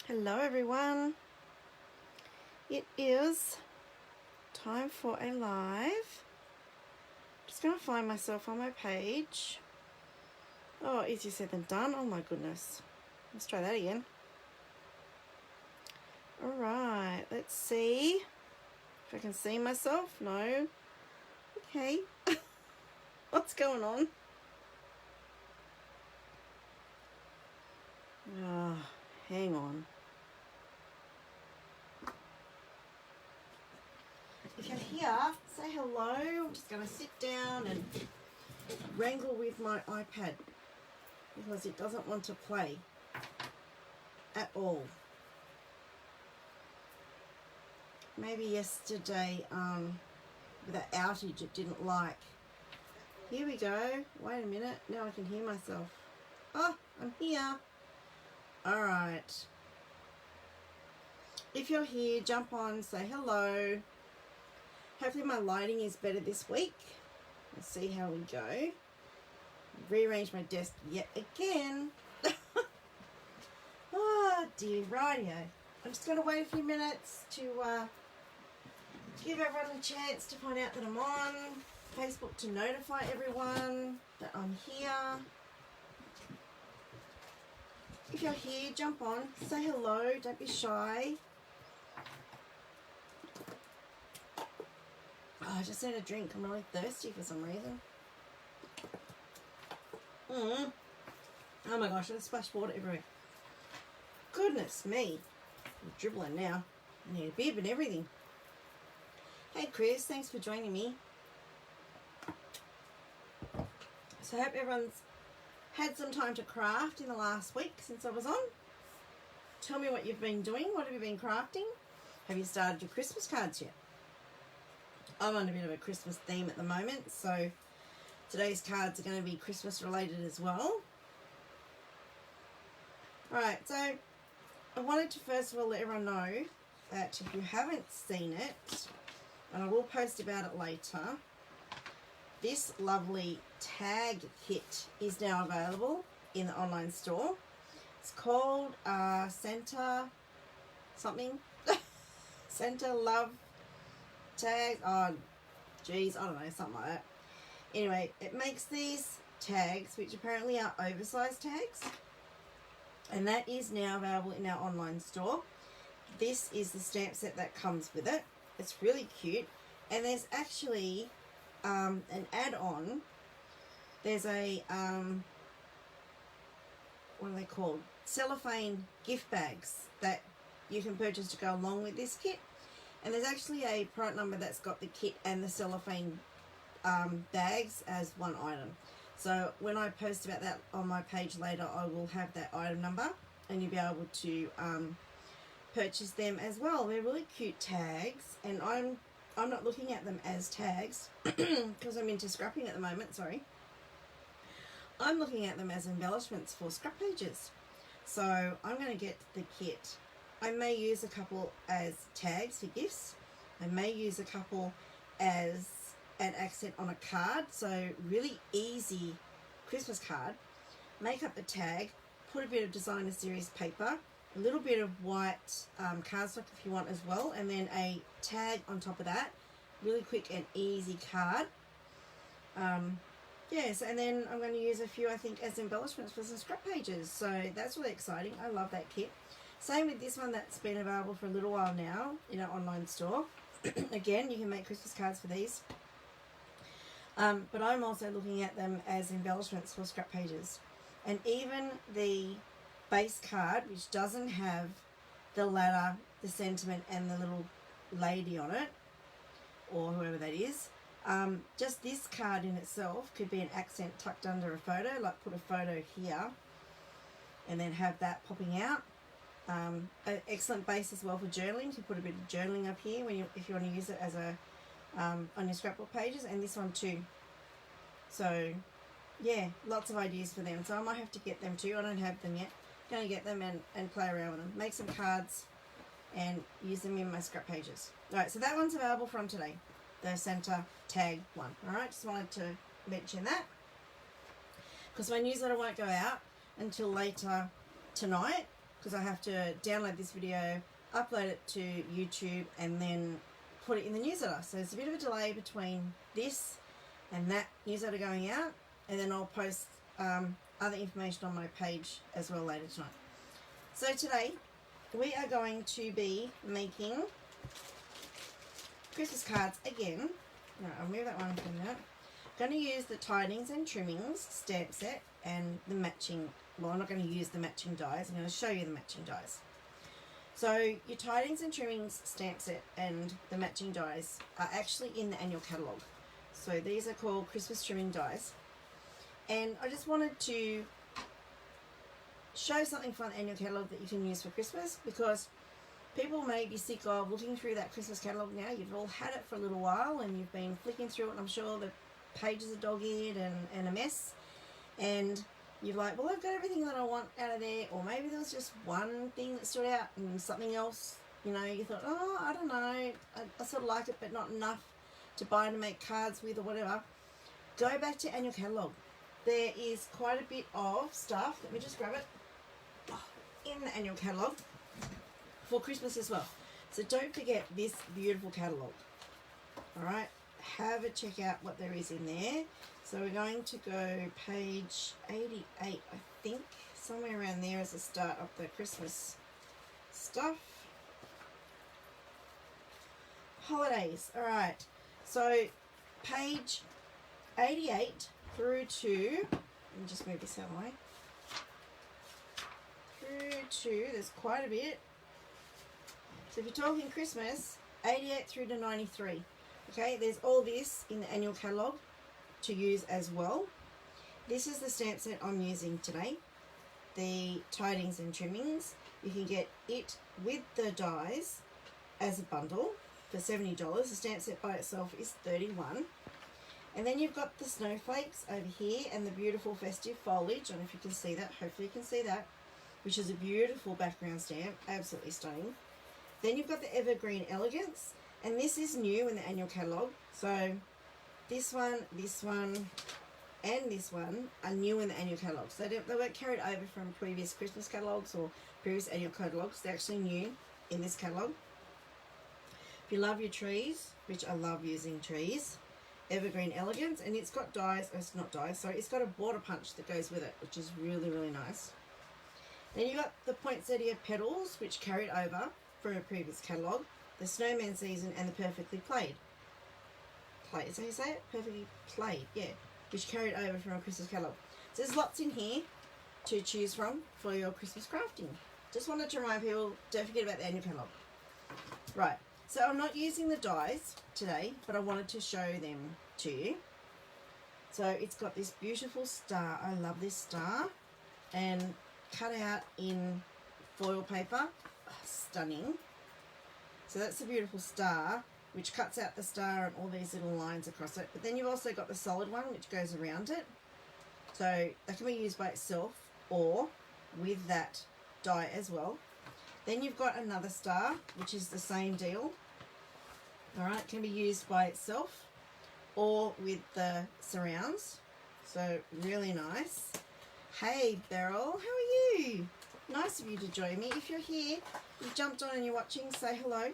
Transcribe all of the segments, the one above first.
Hello everyone, it is time for a live. Just going to find myself on my page. Oh, easier said than done. Oh my goodness. Let's try that again. Alright, let's see if I can see myself. No. Okay. What's going on? Oh, hang on. If you're here, say hello. I'm just going to sit down and wrangle with my iPad because it doesn't want to play at all. Maybe yesterday with that outage it didn't like. Here we go. Wait a minute. Now I can hear myself. Oh, I'm here. Alright. If you're here, jump on, say hello. Hopefully my lighting is better this week. Let's see how we go. Rearrange my desk yet again. Oh dear, rightio. I'm just going to wait a few minutes to give everyone a chance to find out that I'm on Facebook, to notify everyone that I'm here. If you're here, jump on, say hello, don't be shy. Oh, I just need a drink. I'm really thirsty for some reason. Oh my gosh, I splashed water everywhere. Goodness me. I'm dribbling now. I need a bib and everything. Hey Chris, thanks for joining me. So I hope everyone's had some time to craft in the last week since I was on. Tell me what you've been doing. What have you been crafting? Have you started your Christmas cards yet? I'm on a bit of a Christmas theme at the moment, so today's cards are going to be Christmas related as well. Alright, so I wanted to first of all let everyone know that if you haven't seen it, and I will post about it later, this lovely tag kit is now available in the online store. It's called Santa something. Santa Love Tag. Oh, geez, I don't know, something like that. Anyway, it makes these tags, which apparently are oversized tags, and that is now available in our online store. This is the stamp set that comes with it. It's really cute, and there's actually an add-on. There's a what are they called? Cellophane gift bags that you can purchase to go along with this kit. And there's actually a product number that's got the kit and the cellophane bags as one item. So when I post about that on my page later, I will have that item number and you'll be able to purchase them as well. They're really cute tags, and I'm not looking at them as tags because I'm into scrapping at the moment, sorry. I'm looking at them as embellishments for scrap pages. So I'm going to get the kit. I may use a couple as tags for gifts. I may use a couple as an accent on a card. So really easy Christmas card. Make up the tag, put a bit of designer series paper, a little bit of white cardstock if you want as well, and then a tag on top of that. Really quick and easy card. Yes, and then I'm going to use a few, I think, as embellishments for some scrap pages. So that's really exciting. I love that kit. Same with this one that's been available for a little while now in our online store. Again, you can make Christmas cards for these. But I'm also looking at them as embellishments for scrap pages. And even the base card, which doesn't have the ladder, the sentiment, and the little lady on it, or whoever that is, just this card in itself could be an accent tucked under a photo, like put a photo here and then have that popping out. An excellent base as well for journaling. You put a bit of journaling up here when if you want to use it as a on your scrapbook pages, and this one too. So yeah, lots of ideas for them. So I might have to get them too. I don't have them yet. Going to get them and play around with them. Make some cards and use them in my scrap pages. Alright, so that one's available from today. The Santa tag one. Alright, just wanted to mention that, because my newsletter won't go out until later tonight. because I have to download this video, upload it to YouTube, and then put it in the newsletter. So there's a bit of a delay between this and that newsletter going out, and then I'll post other information on my page as well later tonight. So today we are going to be making Christmas cards again. No, I'll move that one from that. I'm going to use the Tidings and Trimmings stamp set and the matching, well, I'm not going to use the matching dies. I'm going to show you the matching dies. So your Tidings and Trimmings stamp set and the matching dies are actually in the annual catalogue. So these are called Christmas trimming dies. And I just wanted to show something from the annual catalogue that you can use for Christmas, because people may be sick of looking through that Christmas catalogue now. You've all had it for a little while and you've been flicking through it, and I'm sure the pages are dog-eared and a mess. And you're like, well, I've got everything that I want out of there. Or maybe there was just one thing that stood out and something else, you know, you thought, oh, I don't know, I sort of like it, but not enough to buy to make cards with or whatever. Go back to annual catalogue. There is quite a bit of stuff, let me just grab it, in the annual catalogue for Christmas as well. So don't forget this beautiful catalogue. Alright, have a check out what there is in there. So we're going to go page 88, I think, somewhere around there as the start of the Christmas stuff. Holidays, alright, so page 88 through to, let me just move this out of the way, through to, there's quite a bit. So if you're talking Christmas, 88 through to 93. Okay, there's all this in the annual catalogue to use as well. This is the stamp set I'm using today, the Tidings and Trimmings. You can get it with the dies as a bundle for $70. The stamp set by itself is $31. And then you've got the snowflakes over here and the beautiful festive foliage. I don't know if you can see that. Hopefully you can see that, which is a beautiful background stamp. Absolutely stunning. Then you've got the Evergreen Elegance, and this is new in the annual catalogue. So this one, and this one are new in the annual catalogue. So they weren't carried over from previous Christmas catalogues or previous annual catalogues. They're actually new in this catalogue. If you love your trees, which I love using trees, Evergreen Elegance, and it's got dies, it's not dies, sorry, it's got a border punch that goes with it, which is really, really nice. Then you got the poinsettia petals, which carried over from a previous catalogue, the Snowman Season, and the Perfectly Played. Is that how you say it? Perfectly Played, yeah, which carried over from a Christmas catalogue. So there's lots in here to choose from for your Christmas crafting. Just wanted to remind people, don't forget about the annual catalogue. Right, so I'm not using the dies today, but I wanted to show them to you. So it's got this beautiful star. I love this star, and cut out in foil paper. Oh, stunning. So that's a beautiful star, which cuts out the star and all these little lines across it. But then you've also got the solid one, which goes around it. So that can be used by itself or with that die as well. Then you've got another star, which is the same deal. Alright, can be used by itself or with the surrounds. So really nice. Hey Beryl, how are you? Nice of you to join me. If you're here, you've jumped on and you're watching, say hello.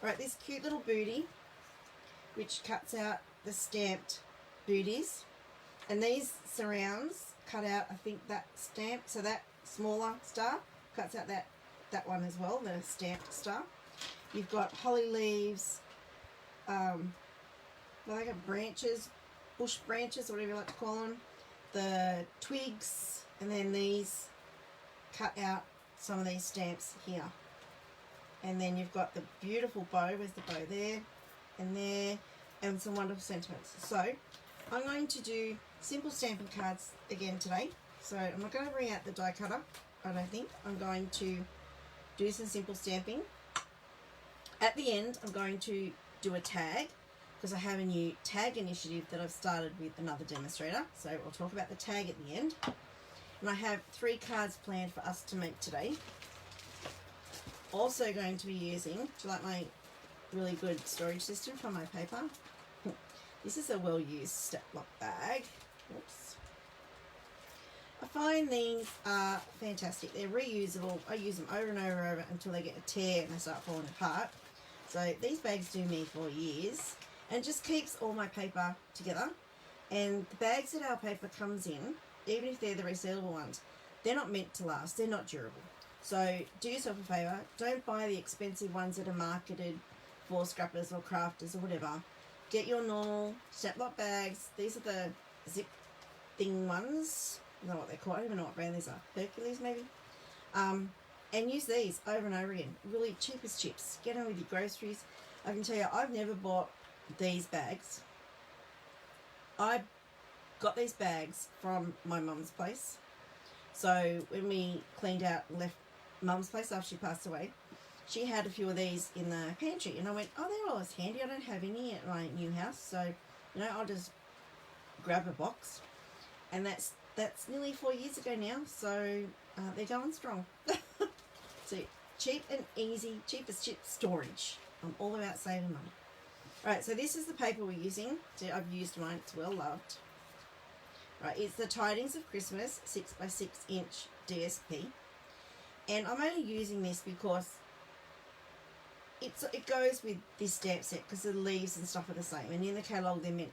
Alright, this cute little booty, which cuts out the stamped booties. And these surrounds cut out, I think, that stamp. So that smaller star cuts out that one as well, the stamped star. You've got holly leaves, well, they got branches, bush branches, whatever you like to call them. The twigs, and then these cut out some of these stamps here. And then you've got the beautiful bow, where's the bow there, and some wonderful sentiments. So I'm going to do simple stamping cards again today. So I'm not going to bring out the die cutter, I don't think. I'm going to do some simple stamping. At the end, I'm going to do a tag, because I have a new tag initiative that I've started with another demonstrator. So I'll talk about the tag at the end. And I have 3 cards planned for us to make today. Also going to be using, do you like my really good storage system for my paper? This is a well-used step block bag. Oops. I find these are fantastic. They're reusable. I use them over and over and over until they get a tear and they start falling apart. So these bags do me for years, and it just keeps all my paper together. And the bags that our paper comes in, even if they're the resealable ones, they're not meant to last. They're not durable. So do yourself a favour. Don't buy the expensive ones that are marketed for scrappers or crafters or whatever. Get your normal Snap-Lock bags. These are the zip thing ones. I don't know what they're called. I don't even know what brand these are. Hercules maybe. And use these over and over again. Really cheap as chips. Get them with your groceries. I can tell you, I've never bought these bags. I got these bags from my mum's place. So when we cleaned out and left mum's place after she passed away, she had a few of these in the pantry. And I went, oh, they're always handy. I don't have any at my new house. So, you know, I'll just grab a box. And that's nearly 4 years ago now. So they're going strong. So cheap and easy, cheap as chip storage. I'm all about saving money. Alright, so this is the paper we're using. So I've used mine, it's well loved. Right, it's the Tidings of Christmas 6x6 inch DSP. And I'm only using this because it goes with this stamp set because the leaves and stuff are the same. And in the catalogue they're meant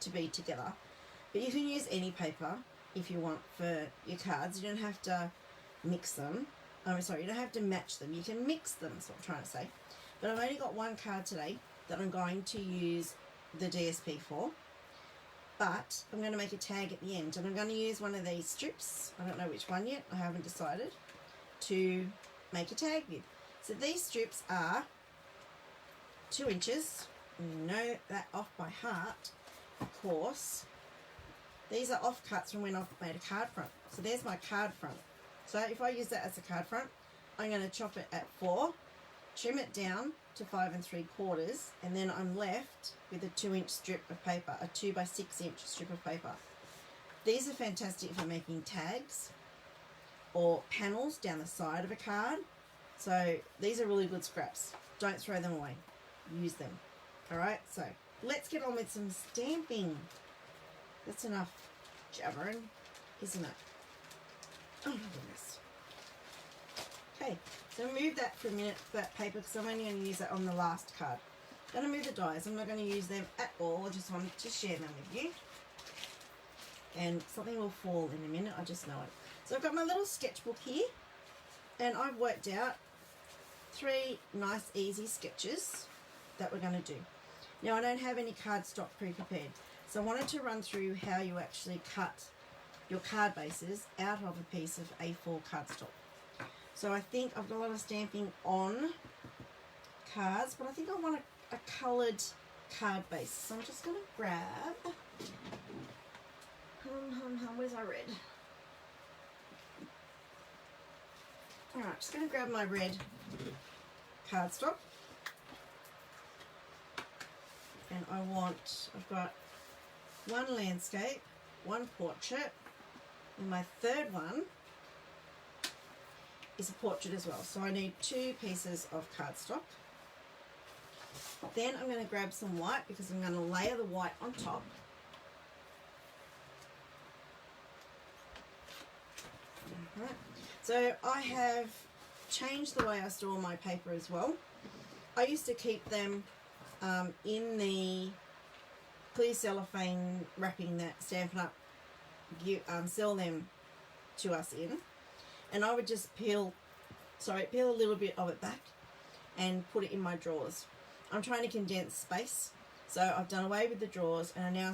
to be together. But you can use any paper if you want for your cards. You don't have to mix them. You don't have to match them. You can mix them, is what I'm trying to say. But I've only got one card today that I'm going to use the DSP for. But I'm going to make a tag at the end. And I'm going to use one of these strips. I don't know which one yet. I haven't decided. To make a tag with. So these strips are 2 inches. You know that off by heart. Of course. These are offcuts from when I've made a card front. So there's my card front. So if I use that as a card front, I'm going to chop it at 4, trim it down to 5 3/4, and then I'm left with a 2-inch strip of paper, a 2x6 inch strip of paper. These are fantastic for making tags or panels down the side of a card. So these are really good scraps. Don't throw them away. Use them. Alright, so let's get on with some stamping. That's enough jabbering, isn't it? Oh my goodness. Okay, so move that for a minute, that paper, because I'm only going to use that on the last card. I'm going to move the dies. I'm not going to use them at all. I just wanted to share them with you. And something will fall in a minute, I just know it. So I've got my little sketchbook here, and I've worked out 3 nice easy sketches that we're going to do. Now I don't have any cardstock pre-prepared, so I wanted to run through how you actually cut your card bases out of a piece of A4 cardstock. So I think I've got a lot of stamping on cards, but I think I want a coloured card base. So I'm just going to grab, where's my red? Alright, just going to grab my red cardstock. And I've got 1 landscape, 1 portrait, and my third one is a portrait as well. So I need 2 pieces of cardstock. Then I'm going to grab some white because I'm going to layer the white on top. Alright. So I have changed the way I store my paper as well. I used to keep them in the clear cellophane wrapping that Stampin' Up! Sell them to us in, and I would just peel a little bit of it back and put it in my drawers. I'm trying to condense space, so I've done away with the drawers and I now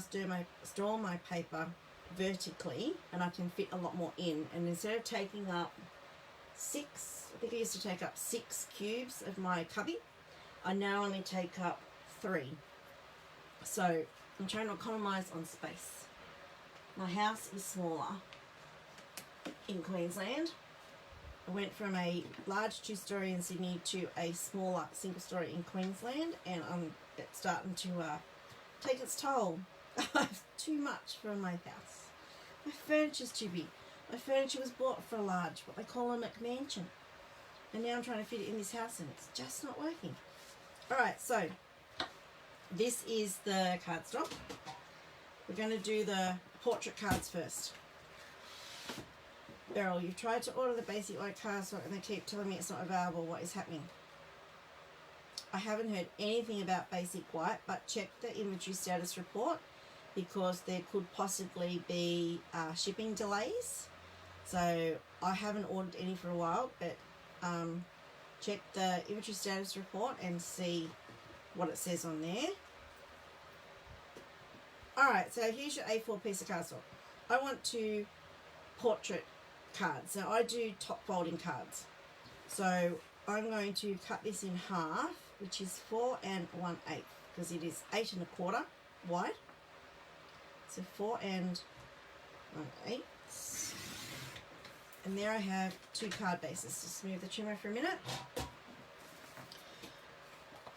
store my paper vertically, and I can fit a lot more in. And instead of taking up 6, I think I used to take up 6 cubes of my cubby, I now only take up 3. So I'm trying to economise on space. My house is smaller in Queensland. I went from a large 2-storey in Sydney to a smaller single-storey in Queensland, and it's starting to take its toll. I have too much for my house. My furniture's too big. My furniture was bought for a large, what they call a McMansion. And now I'm trying to fit it in this house and it's just not working. Alright, so this is the cardstock. We're going to do the portrait cards first. Beryl, you've tried to order the basic white cardstock and they keep telling me it's not available. What is happening? I haven't heard anything about basic white, but check the inventory status report because there could possibly be shipping delays. So I haven't ordered any for a while, but check the inventory status report and see what it says on there. Alright, so here's your A4 piece of cardstock. I want to portrait cards. So I do top folding cards. So I'm going to cut this in half, which is 4 1/8, because it is 8 1/4 wide. So 4 1/8. And there I have 2 card bases. Just move the trimmer for a minute.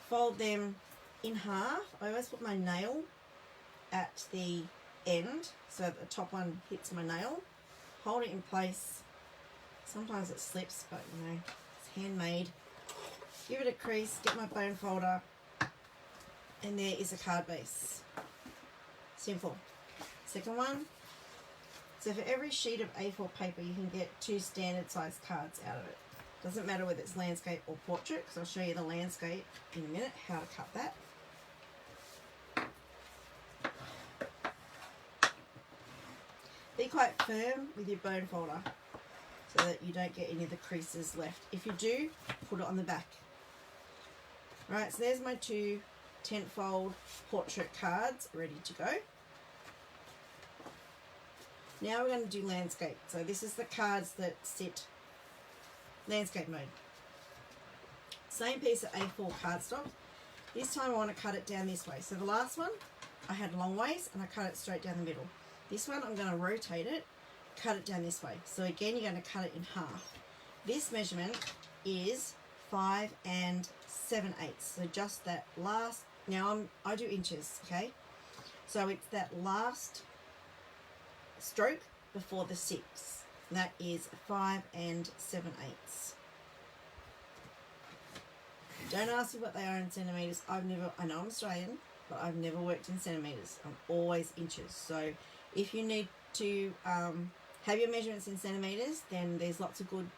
Fold them in half. I always put my nail at the end so that the top one hits my nail. Hold it in place. Sometimes it slips, but you know, it's handmade. Give it a crease, get my bone folder, and there is a card base. Simple. Second one. So for every sheet of A4 paper, you can get 2 standard size cards out of it. Doesn't matter whether it's landscape or portrait, because I'll show you the landscape in a minute, how to cut that. Be quite firm with your bone folder so that you don't get any of the creases left. If you do, put it on the back. Alright, so there's my 2 tent fold portrait cards ready to go. Now we're going to do landscape. So this is the cards that sit landscape mode. Same piece of A4 cardstock. This time I want to cut it down this way. So the last one I had long ways and I cut it straight down the middle. This one I'm going to rotate it, cut it down this way. So again you're going to cut it in half. This measurement is 5 7/8. So just that last, now I do inches, okay? So it's that last stroke before the 6. That is 5 7/8. Don't ask me what they are in centimetres. I know I'm Australian, but I've never worked in centimetres. I'm always inches. So if you need to have your measurements in centimetres, then there's lots of good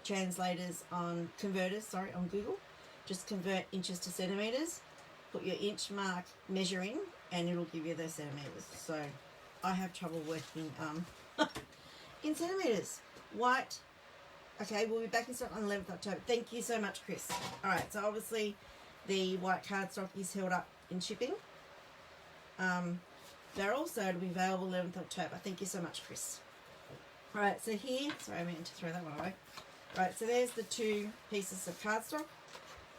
translators on on Google. Just convert inches to centimetres, put your inch mark measuring, and it'll give you the centimetres. So I have trouble working in centimetres. White. Okay, we'll be back in stock on 11th October. Thank you so much, Chris. Alright, so obviously the white cardstock is held up in shipping. They're also to be available 11th October. Thank you so much, Chris. Alright, so here, sorry I meant to throw that one away. Alright, so there's the 2 pieces of cardstock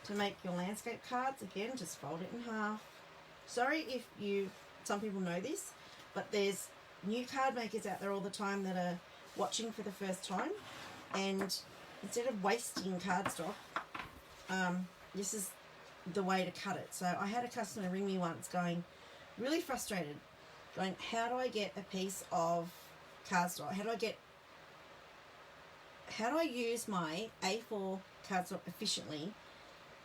to make your landscape cards. Again, just fold it in half. Sorry if some people know this, but there's new card makers out there all the time that are watching for the first time, and instead of wasting cardstock, this is the way to cut it. So I had a customer ring me once going, really frustrated, going, how do I get a piece of cardstock? How do I use my A4 cardstock efficiently?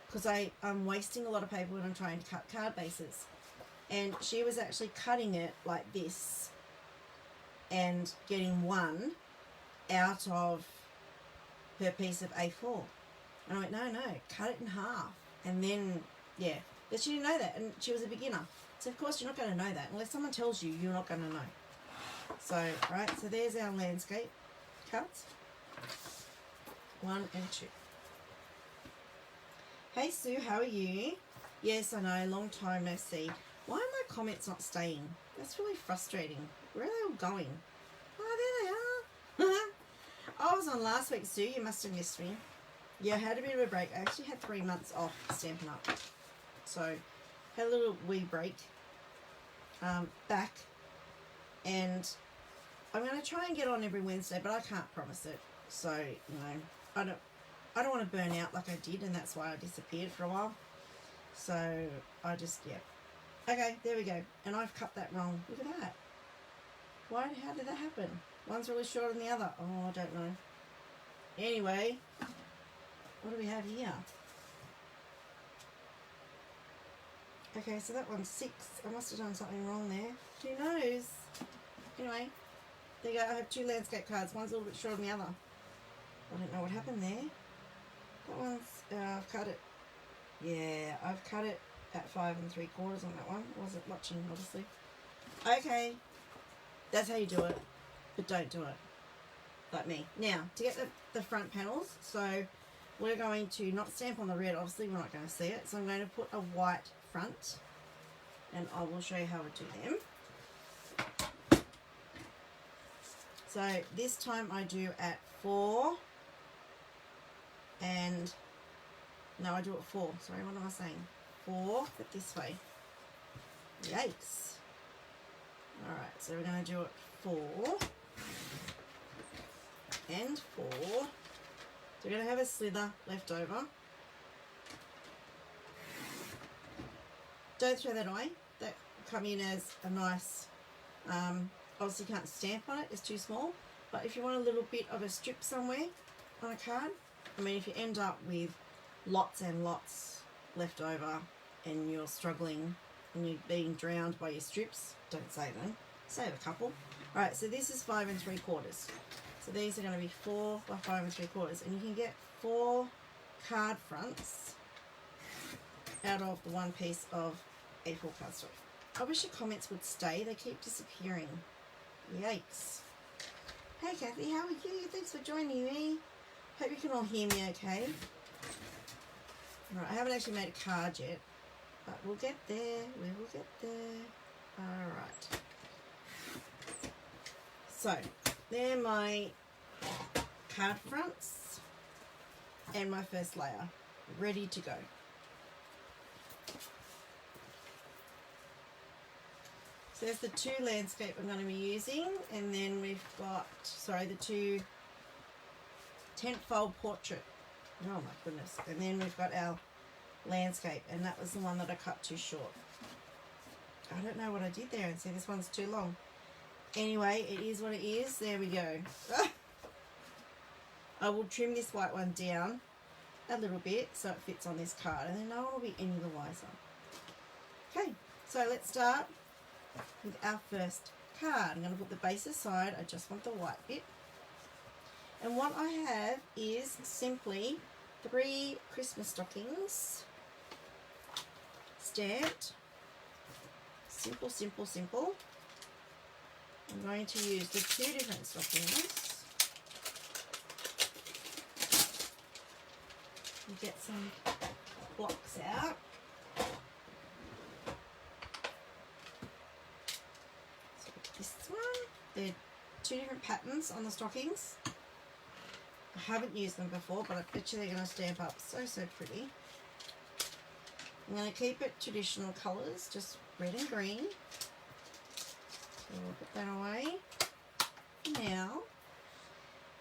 Because I'm wasting a lot of paper when I'm trying to cut card bases. And she was actually cutting it like this and getting one out of her piece of A4. And I went, no, cut it in half. And then, yeah. But she didn't know that, and she was a beginner. So, of course, you're not going to know that. Unless someone tells you, you're not going to know. So, right, so there's our landscape cuts. 1 and 2. Hey, Sue, how are you? Yes, I know, long time no see. Why are my comments not staying? That's really frustrating. Where are they all going? Oh, there they are. I was on last week, Sue. You must have missed me. Yeah, I had a bit of a break. I actually had 3 months off Stampin' Up. So, had a little wee break back. And I'm going to try and get on every Wednesday, but I can't promise it. So, you know, I don't want to burn out like I did, and that's why I disappeared for a while. So, I just, yeah. Okay, there we go. And I've cut that wrong. Look at that. How did that happen? One's really shorter than the other. Oh, I don't know. Anyway, what do we have here? Okay, so that one's 6. I must have done something wrong there. Who knows? Anyway, there you go. I have 2 landscape cards. One's a little bit shorter than the other. I don't know what happened there. That one's, I've cut it. Yeah, I've cut it at 5 3/4 on that one. Wasn't watching, obviously. Okay, that's how you do it, but don't do it like me. Now, to get the front panels, so we're going to not stamp on the red, obviously we're not going to see it, so I'm going to put a white front, and I will show you how to do them. So this time I do at 4, and no, I do it 4. Sorry, what am I saying? 4, but this way. Yikes. Alright, so we're going to do it 4 and 4. So we're going to have a slither left over. Don't throw that away. That will come in as a nice, obviously you can't stamp on it, it's too small. But if you want a little bit of a strip somewhere on a card, I mean if you end up with lots and lots left over and you're struggling and you're being drowned by your strips, don't save them, save a couple. Alright, so this is 5 3/4. So these are going to be 4 by 5 3/4, and you can get 4 card fronts out of the one piece of A4 cardstock. I wish your comments would stay, they keep disappearing. Yikes. Hey Kathy, how are you? Thanks for joining me. Hope you can all hear me okay. Alright, I haven't actually made a card yet, but we'll get there, we will get there. Alright. So, they're my card fronts and my first layer, ready to go. So there's the 2 landscape I'm going to be using, and then we've got, sorry, the 2 tent fold portrait. Oh my goodness. And then we've got our landscape, and that was the one that I cut too short. I don't know what I did there, and see this one's too long. Anyway, it is what it is. There we go. I will trim this white one down a little bit so it fits on this card, and then no one will be any the wiser. Okay, so let's start with our first card. I'm going to put the base aside. I just want the white bit. And what I have is simply 3 Christmas stockings stamped. Simple, simple, simple. I'm going to use the 2 different stockings. And get some blocks out. So this one, there are 2 different patterns on the stockings. I haven't used them before, but I bet you they're going to stamp up so, so pretty. I'm going to keep it traditional colours, just red and green. So we'll put that away now.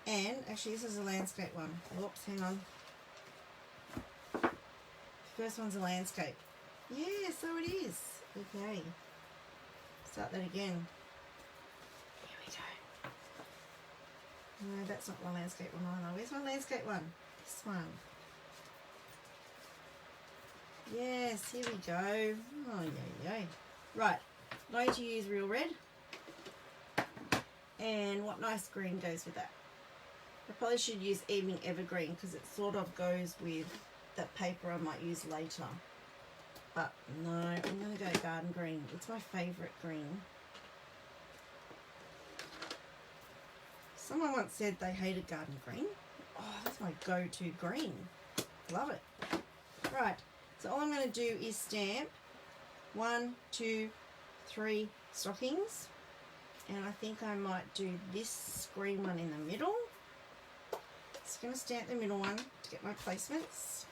And actually this is a landscape one. Whoops, hang on. First one's a landscape. Yeah, so it is. Okay. Start that again. Here we go. No, that's not my landscape one either. Where's my landscape one? This one. Yes, here we go. Oh, yay. Right, I'm going to use real red. And what nice green goes with that. I probably should use evening evergreen because it sort of goes with that paper I might use later. But no, I'm going to go garden green. It's my favourite green. Someone once said they hated garden green. Oh, that's my go-to green. Love it. Right, so all I'm going to do is stamp 1, 2, 3 stockings. And I think I might do this green one in the middle. Just going to stamp the middle one to get my placements.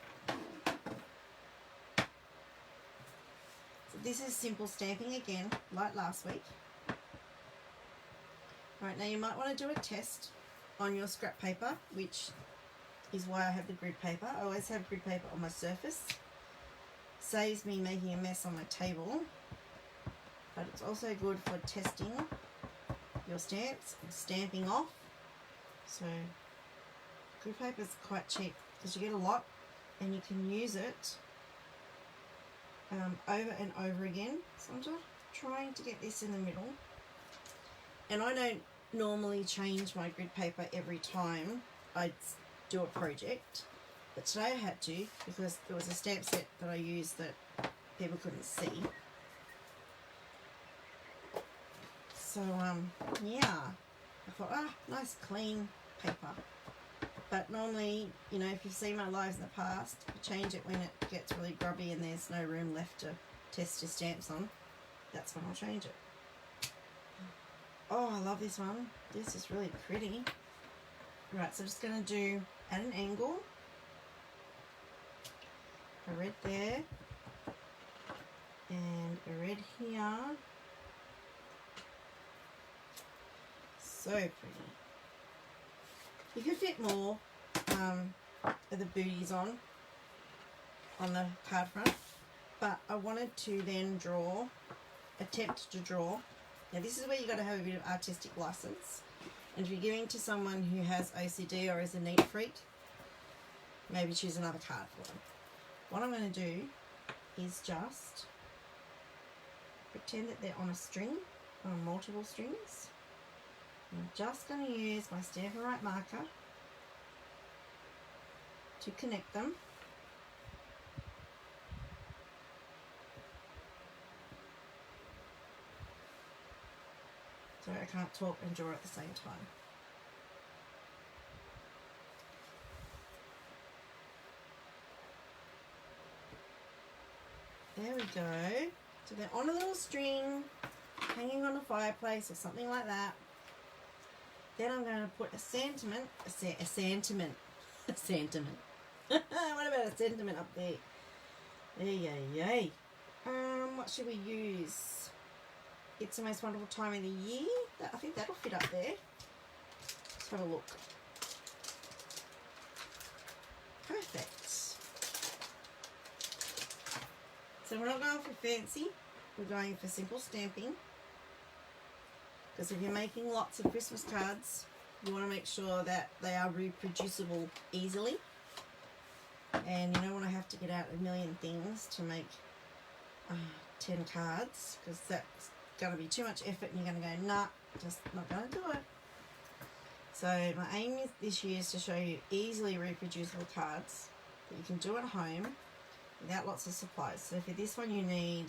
So this is simple stamping again, like last week. Right, now you might want to do a test on your scrap paper, which is why I have the grid paper. I always have grid paper on my surface. Saves me making a mess on my table. But it's also good for testing your stamps and stamping off. So grid paper is quite cheap because you get a lot and you can use it over and over again. So I'm just trying to get this in the middle. And I don't normally change my grid paper every time I do a project, but today I had to because there was a stamp set that I used that people couldn't see. So yeah, I thought, nice clean paper. But normally, you know, if you've seen my lives in the past, I change it when it gets really grubby and there's no room left to test your stamps on. That's when I'll change it. Oh, I love this one. This is really pretty. Right, so I'm just going to do at an angle. A red there. And a red here. So pretty. You could fit more of the booties on the card front, but I wanted to then attempt to draw. Now this is where you've got to have a bit of artistic license, and if you're giving to someone who has OCD or is a neat freak, maybe choose another card for them. What I'm going to do is just pretend that they're on a string, on multiple strings. I'm just going to use my Stampin' Right marker to connect them. So I can't talk and draw at the same time. There we go. So they're on a little string, hanging on a fireplace or something like that. Then I'm going to put a sentiment. What about a sentiment up there? Yay. What should we use? It's the most wonderful time of the year. I think that'll fit up there. Let's have a look. Perfect. So we're not going for fancy. We're going for simple stamping. Because if you're making lots of Christmas cards, you want to make sure that they are reproducible easily. And you don't want to have to get out a million things to make 10 cards, because that's going to be too much effort and you're going to go, nah, just not going to do it. So my aim this year is to show you easily reproducible cards that you can do at home without lots of supplies. So for this one you need,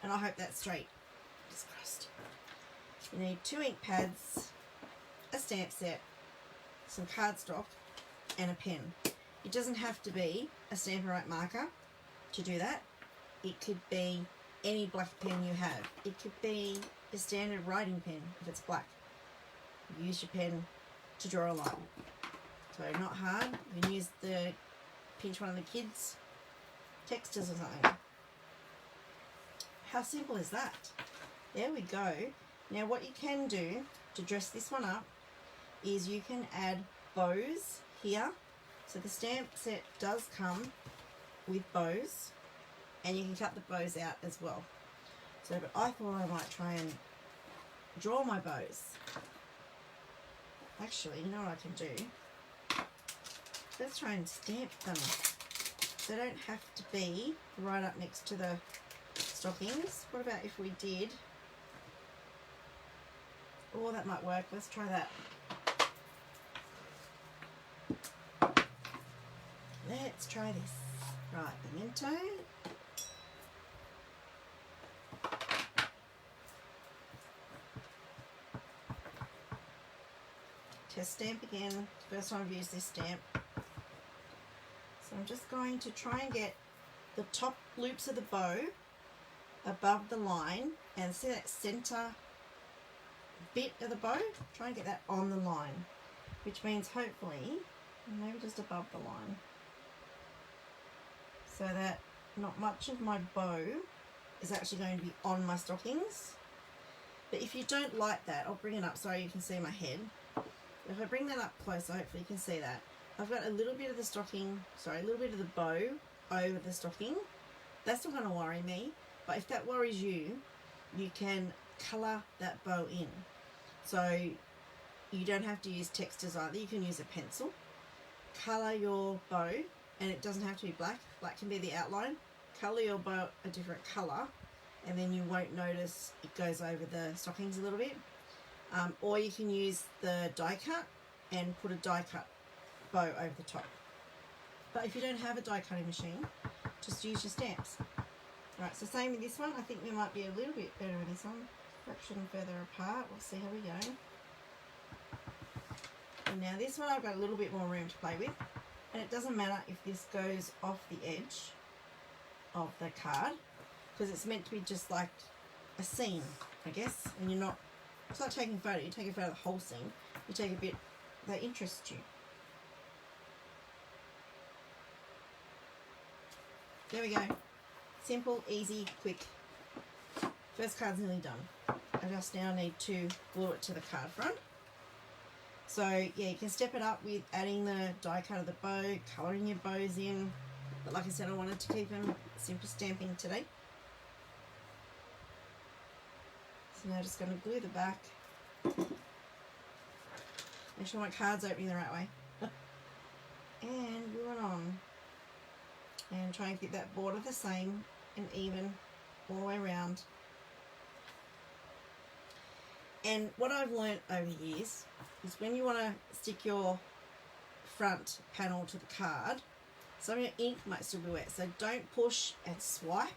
and I hope that's straight, just crossed. You need 2 ink pads, a stamp set, some cardstock, and a pen. It doesn't have to be a Stampin' Right marker to do that. It could be any black pen you have. It could be a standard writing pen if it's black. Use your pen to draw a line. So not hard. You can use pinch one of the kids' textures or something. How simple is that? There we go. Now what you can do to dress this one up is you can add bows here. So the stamp set does come with bows, and you can cut the bows out as well. So, but I thought I might try and draw my bows. Actually, you know what I can do? Let's try and stamp them. They don't have to be right up next to the stockings. What about if we did? Oh, that might work. Let's try that. Let's try this. Right, pimento. Test stamp again. First time I've used this stamp. So I'm just going to try and get the top loops of the bow above the line, and see that center bit of the bow? Try and get that on the line, which means hopefully maybe just above the line, so that not much of my bow is actually going to be on my stockings. But if you don't like that, I'll bring it up so you can see my head. If I bring that up closer, hopefully you can see that. I've got a little bit of the stocking, sorry, a little bit of the bow over the stocking. That's not going to worry me, but if that worries you, you can colour that bow in. So you don't have to use textures either, you can use a pencil. Colour your bow, and it doesn't have to be black. Black can be the outline. Colour your bow a different colour, and then you won't notice it goes over the stockings a little bit. Or you can use the die cut and put a die cut bow over the top. But if you don't have a die cutting machine, just use your stamps. Right, so same with this one. I think we might be a little bit better with this one. Fraction further apart. We'll see how we go. And now this one I've got a little bit more room to play with. And it doesn't matter if this goes off the edge of the card, because it's meant to be just like a scene, I guess. And you're not, it's like taking a photo. You take a photo of the whole scene. You take a bit that interests you. There we go. Simple, easy, quick. First card's nearly done. I just now need to glue it to the card front. So yeah, you can step it up with adding the die cut of the bow, colouring your bows in. But like I said, I wanted to keep them simple stamping today. So now I'm just going to glue the back. Make sure my card's opening the right way. And glue it on. And try and keep that border the same and even all the way around. And what I've learnt over the years is when you want to stick your front panel to the card, some of your ink might still be wet, so don't push and swipe.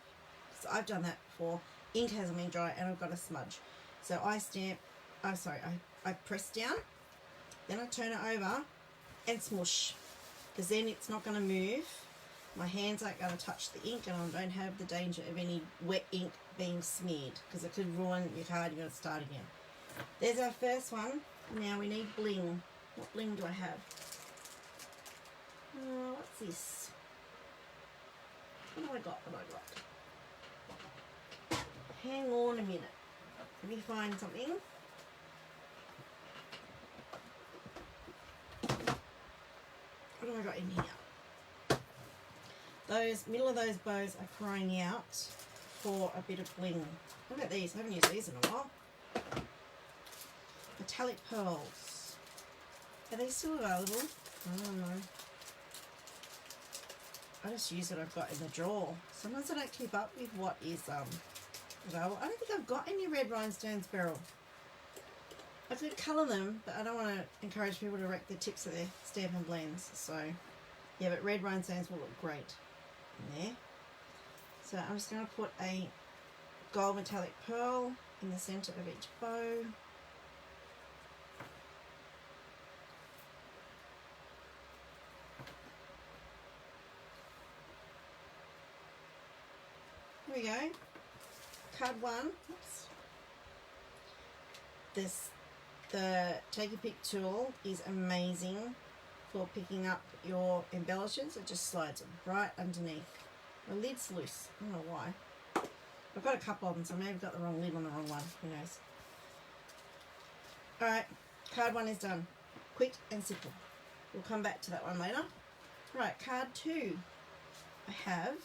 So I've done that before. Ink hasn't been dry and I've got a smudge. So I press down, then I turn it over and smoosh, because then it's not going to move. My hands aren't going to touch the ink and I don't have the danger of any wet ink being smeared, because it could ruin your card. You've got to start again. There's our first one. Now we need bling. What bling do I have? What's this? What have I got? Hang on a minute. Let me find something. What have I got in here? Those middle of those bows are crying out for a bit of bling. What about these? I haven't used these in a while. Metallic pearls. Are they still available? I don't know. I just use what I've got in the drawer. Sometimes I don't keep up with what is available. I don't think I've got any red rhinestones, Beryl. I could colour them, but I don't want to encourage people to wreck the tips of their Stampin' Blends. So, yeah, but red rhinestones will look great in there. So I'm just going to put a gold metallic pearl in the centre of each bow. Here we go. Card one. Oops. The Take a Pick tool is amazing for picking up your embellishments. It just slides right underneath. The lid's loose. I don't know why. I've got a couple of them, so I may have got the wrong lid on the wrong one. Who knows? Alright, card one is done. Quick and simple. We'll come back to that one later. Right, card two I have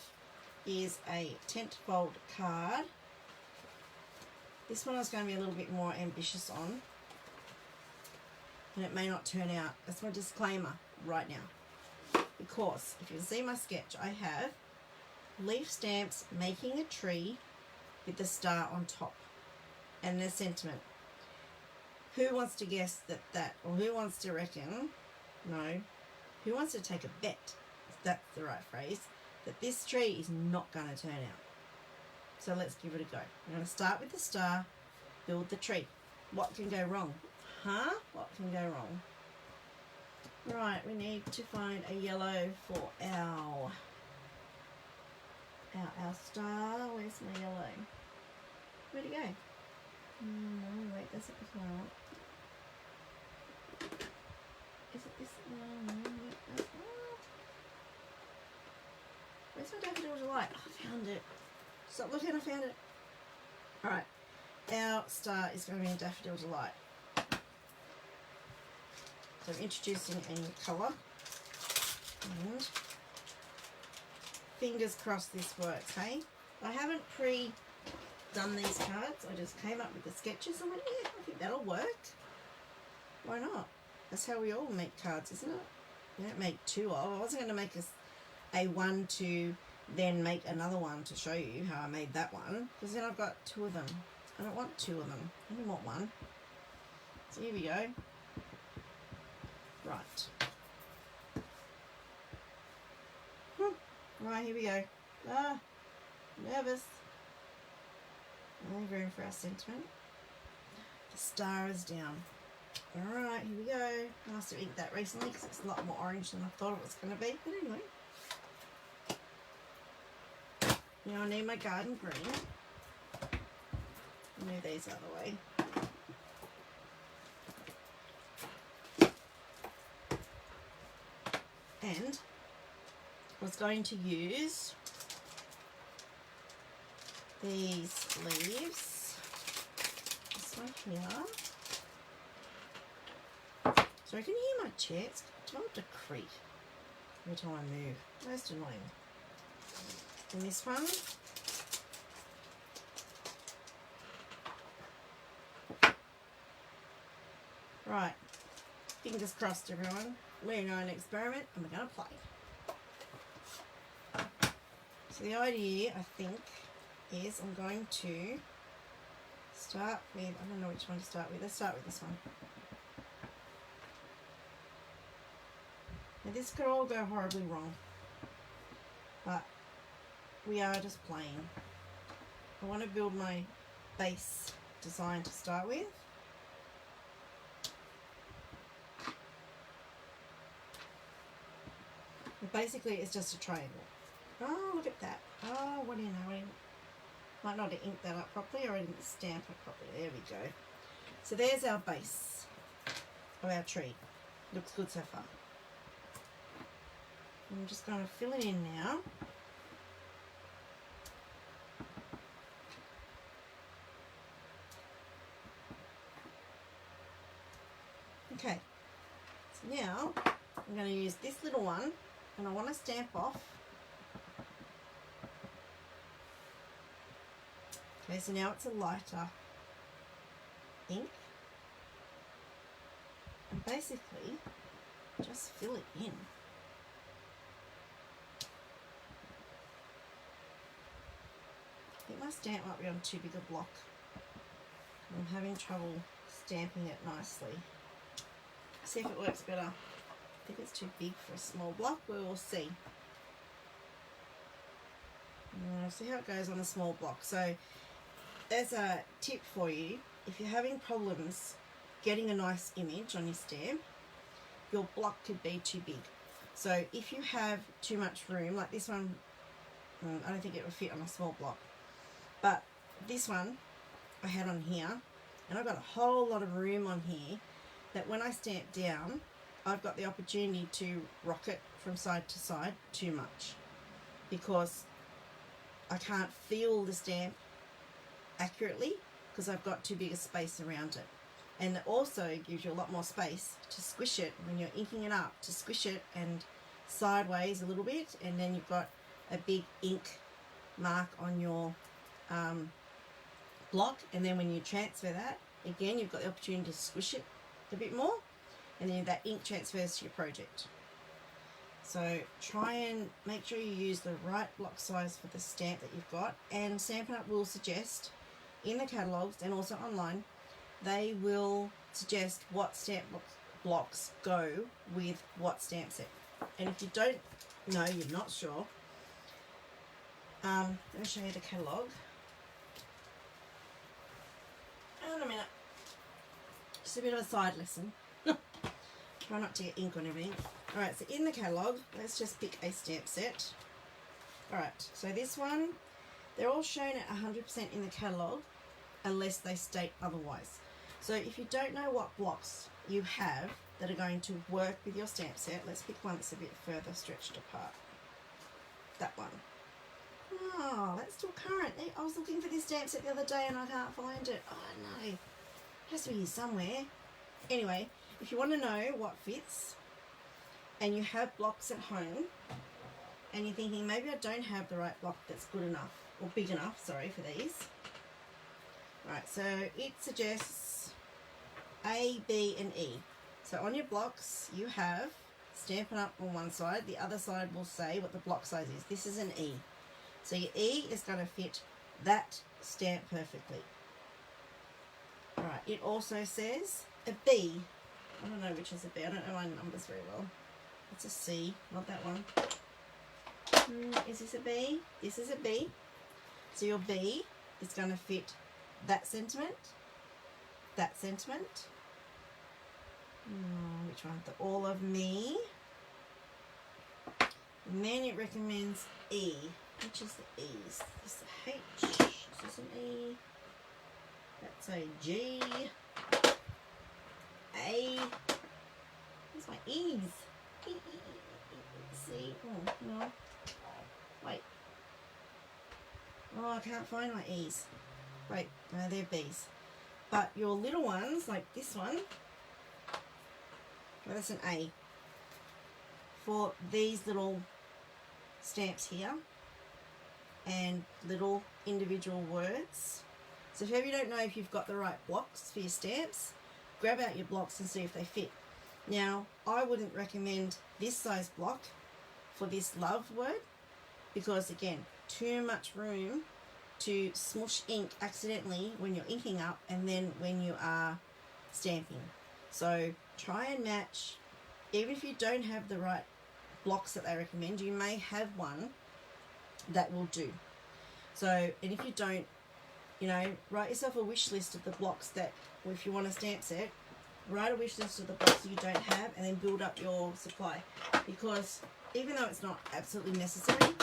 is a tent fold card. This one I was going to be a little bit more ambitious on, and it may not turn out. That's my disclaimer right now, because if you can see my sketch, I have leaf stamps making a tree with the star on top and the sentiment. Who wants to guess that or who wants to reckon, no, who wants to take a bet, if that's the right phrase, that this tree is not going to turn out? So let's give it a go. I'm going to start with the star, build the tree. What can go wrong? Huh? What can go wrong? Right, we need to find a yellow for our star. Where's my yellow? Where'd it go? No, wait, that's not the one. Is it this? No, that's not. Where's my daffodil delight? Oh, I found it. Stop looking, I found it. Alright, our star is going to be in Daffodil Delight. So I'm introducing a new colour. And fingers crossed this works, hey? I haven't pre-done these cards. I just came up with the sketches and went, yeah, I think that'll work. Why not? That's how we all make cards, isn't it? We don't make two of. I wasn't going to make a one to then make another one to show you how I made that one, because then I've got two of them. I don't want two of them. I only want one. So here we go. Right. Right, here we go. Ah, nervous. Only room for our sentiment. The star is down. Alright, here we go. I must have inked that recently because it's a lot more orange than I thought it was going to be. But anyway. Now I need my garden green. Move these out of the way. And I was going to use these leaves. This one here. So I can hear my chair. It's starting to creak every time I move. Most annoying. And this one. Right. Fingers crossed, everyone. We're going to experiment and we're going to play. So the idea, I think, is I'm going to start with, I don't know which one to start with. Let's start with this one. Now this could all go horribly wrong, but we are just playing. I want to build my base design to start with. And basically it's just a triangle. Oh, look at that. Oh, what do you know? I might not have inked that up properly or I didn't stamp it properly. There we go. So there's our base of our tree. Looks good so far. I'm just going to fill it in now. Okay, so now I'm going to use this little one and I want to stamp off. Okay, so now it's a lighter ink. And basically just fill it in. I think my stamp might be on too big a block. I'm having trouble stamping it nicely. See if it works better. I think it's too big for a small block. We will see. We'll see how it goes on a small block. So there's a tip for you. If you're having problems getting a nice image on your stamp, your block could be too big. So if you have too much room, like this one, I don't think it would fit on a small block. But this one I had on here, and I've got a whole lot of room on here that when I stamp down, I've got the opportunity to rock it from side to side too much because I can't feel the stamp accurately because I've got too big a space around it. And it also gives you a lot more space to squish it when you're inking it up, to squish it and sideways a little bit, and then you've got a big ink mark on your block, and then when you transfer that, again you've got the opportunity to squish it a bit more, and then that ink transfers to your project. So try and make sure you use the right block size for the stamp that you've got, and Stampin' Up! Will suggest in the catalogues and also online, they will suggest what stamp blocks go with what stamp set. And if you don't know, you're not sure, let me show you the catalogue. In a minute. Just a bit of a side lesson. Try not to get ink on everything. Alright, so in the catalogue, let's just pick a stamp set. Alright, so this one, they're all shown at 100% in the catalogue unless they state otherwise. So if you don't know what blocks you have that are going to work with your stamp set, let's pick one that's a bit further stretched apart. That one. Oh, that's still current. I was looking for this stamp set the other day and I can't find it. Oh no, it has to be here somewhere. Anyway, if you want to know what fits and you have blocks at home and you're thinking maybe I don't have the right block that's good enough or big enough, sorry, for these. Right, so it suggests A, B and E. So on your blocks you have Stampin' Up! On one side, the other side will say what the block size is. This is an E. So your E is going to fit that stamp perfectly. Alright, it also says a B. I don't know which is a B. I don't know my numbers very well. It's a C, not that one. Is this a B? This is a B. So your B is going to fit that sentiment, that sentiment. Which one? The all of me. And then it recommends E. Which is the E's? This is a H. Is this an E? That's a G. A. Where's my E's? E, C. Oh, no. Wait. Oh, I can't find my E's. Wait, no, they're B's. But your little ones, like this one, well, that's an A. For these little stamps here and little individual words. So if you don't know if you've got the right blocks for your stamps, grab out your blocks and see if they fit. Now, I wouldn't recommend this size block for this love word because, again, too much room to smush ink accidentally when you're inking up and then when you are stamping. So try and match. Even if you don't have the right blocks that they recommend, you may have one that will do. So, and if you don't, you know, write yourself a wish list of the blocks that, if you want a stamp set, write a wish list of the blocks that you don't have and then build up your supply. Because even though it's not absolutely necessary,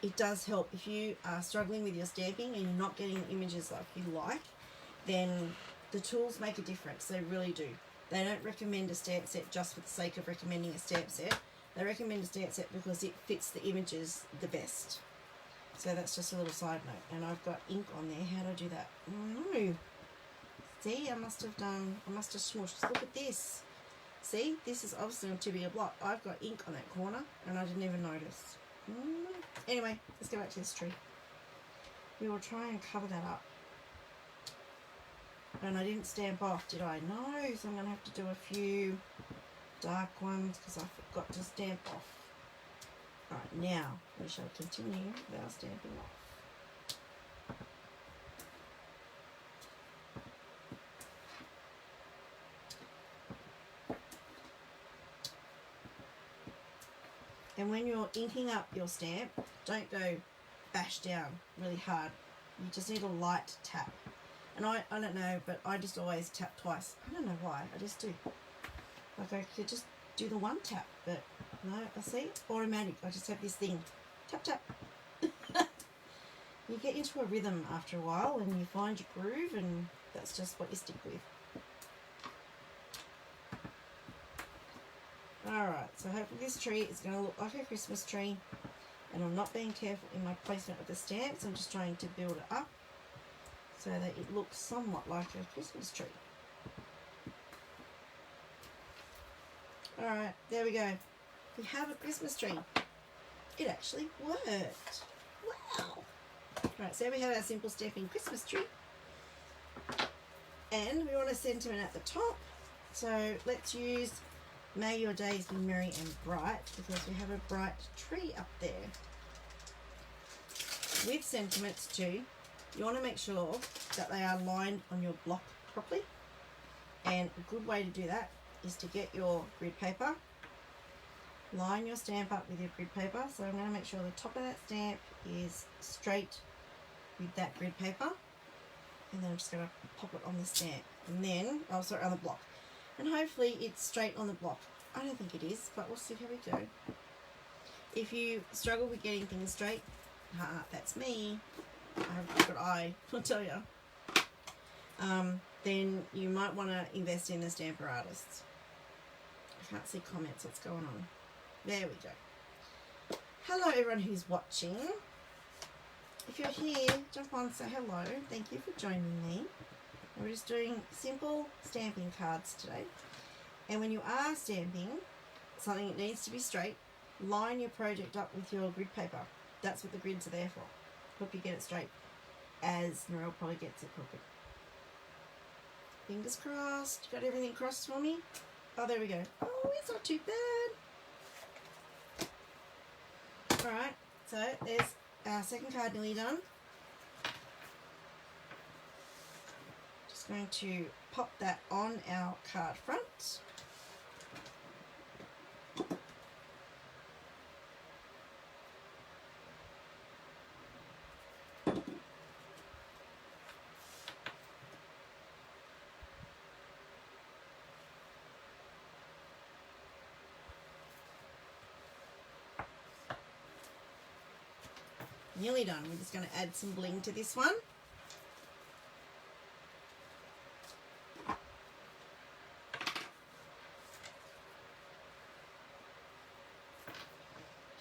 it does help. If you are struggling with your stamping and you're not getting images like you like, then the tools make a difference. They really do. They don't recommend a stamp set just for the sake of recommending a stamp set. They recommend a stamp set because it fits the images the best. So that's just a little side note. And I've got ink on there. How do I do that? No. See, I must have smushed. Look at this. See, this is obviously too big a block. I've got ink on that corner and I didn't even notice. Anyway, let's go back to this tree. We will try and cover that up. And I didn't stamp off, did I? No, so I'm going to have to do a few dark ones because I forgot to stamp off. Alright, now we shall continue with our stamping off. And when you're inking up your stamp, don't go bash down really hard. You just need a light tap. And I don't know, but I just always tap twice. I don't know why, I just do. Like I could just do the one tap, but no, I see, automatic. I just have this thing, tap tap. You get into a rhythm after a while and you find your groove and that's just what you stick with. Alright, so hopefully this tree is going to look like a Christmas tree. And I'm not being careful in my placement of the stamps. I'm just trying to build it up so that it looks somewhat like a Christmas tree. Alright, there we go. We have a Christmas tree. It actually worked. Wow. Alright, so we have our simple stamping Christmas tree. And we want a sentiment at the top. So let's use May your days be merry and bright because we have a bright tree up there. With sentiments too, you want to make sure that they are lined on your block properly. And a good way to do that is to get your grid paper, line your stamp up with your grid paper. So I'm going to make sure the top of that stamp is straight with that grid paper. And then I'm just going to pop it on the stamp. And then, oh sorry, on the block. And hopefully it's straight on the block. I don't think it is, but we'll see how we go. If you struggle with getting things straight, that's me. I have a good eye, I'll tell you. Then you might want to invest in the Stamper Artists. I can't see comments, what's going on? There we go. Hello everyone who's watching. If you're here, jump on, say hello. Thank you for joining me. We're just doing simple stamping cards today. And when you are stamping something that needs to be straight, line your project up with your grid paper. That's what the grids are there for. Hope you get it straight, as Narelle probably gets it crooked. Fingers crossed. Got everything crossed for me? Oh, there we go. Oh, it's not too bad. Alright, so there's our second card nearly done. just going to pop that on our card front. Nearly done. We're just going to add some bling to this one.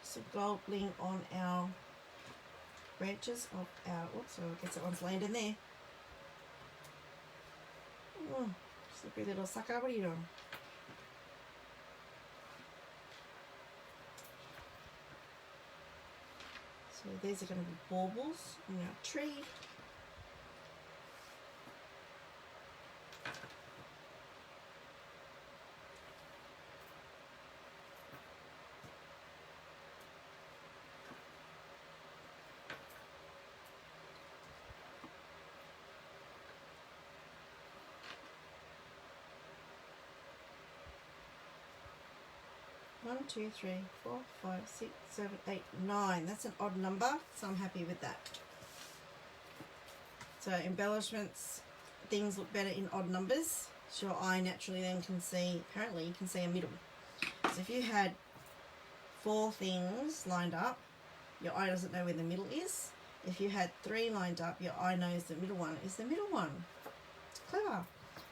Just a gold bling on our branches of our, oops, I guess that one's landing there. Oh, slippery little sucker, what are you doing? So these are going to be baubles on our tree. One, two, three, 4, 5, 6, 7, 8, 9. That's an odd number, so I'm happy with that. So embellishments, things look better in odd numbers. So your eye naturally then can see, apparently you can see a middle. So if you had 4 things lined up, your eye doesn't know where the middle is. If you had 3 lined up, your eye knows the middle one is the middle one. It's clever.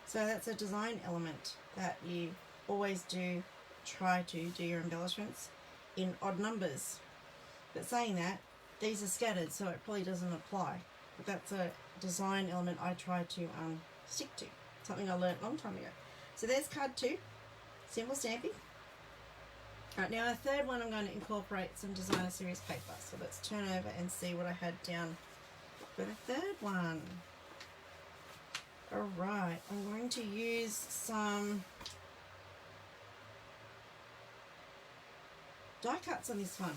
So that's a design element that you always do. Try to do your embellishments in odd numbers. But saying that, these are scattered, so it probably doesn't apply. But that's a design element I try to stick to. Something I learned a long time ago. So there's card 2, simple stamping. Right, now our third one, I'm going to incorporate some designer series paper. So let's turn over and see what I had down for the third one. Alright, I'm going to use some die cuts on this one,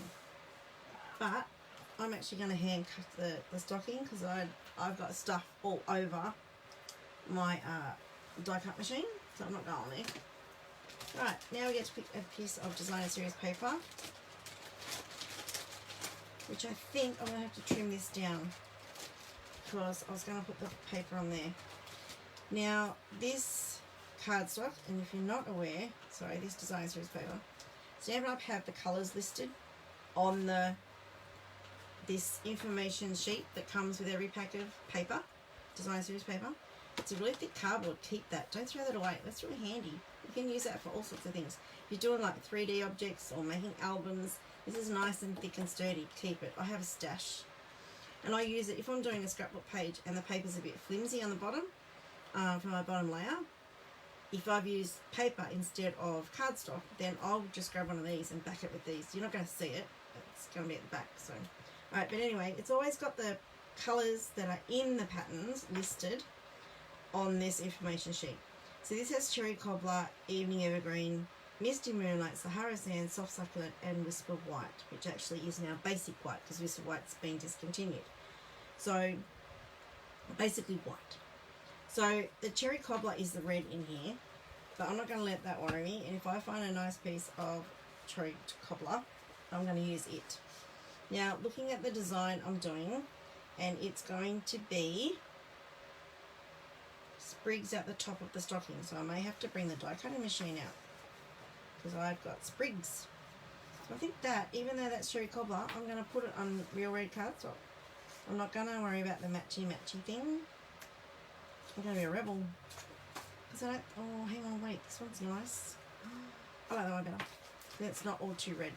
but I'm actually going to hand cut the stocking because I've got stuff all over my die cut machine, so I'm not going there. Right, now we get to pick a piece of designer series paper, which I think I'm going to have to trim this down because I was going to put the paper on there. Now this cardstock, and if you're not aware, sorry, this designer series paper, Stampin' Up! Have the colours listed on this information sheet that comes with every pack of paper, design series paper. It's a really thick cardboard. Keep that. Don't throw that away. That's really handy. You can use that for all sorts of things. If you're doing like 3D objects or making albums, this is nice and thick and sturdy. Keep it. I have a stash. And I use it if I'm doing a scrapbook page and the paper's a bit flimsy on the bottom for my bottom layer. If I've used paper instead of cardstock, then I'll just grab one of these and back it with these. You're not going to see it. It's going to be at the back. So, alright, but anyway, it's always got the colours that are in the patterns listed on this information sheet. So this has Cherry Cobbler, Evening Evergreen, Misty Moonlight, Sahara Sand, Soft Succulent, and Whisper White, which actually is now Basic White because Whisper White's been discontinued. So, basically white. So the Cherry Cobbler is the red in here, but I'm not going to let that worry me. And if I find a nice piece of Cherry Cobbler, I'm going to use it. Now, looking at the design I'm doing, and it's going to be sprigs at the top of the stocking. So I may have to bring the die cutting machine out because I've got sprigs. So I think that, even though that's Cherry Cobbler, I'm going to put it on real red cardstock. I'm not going to worry about the matchy-matchy thing. I'm going to be a rebel. Because I don't... Oh, hang on, wait. This one's nice. I like that one better. It's not all too red.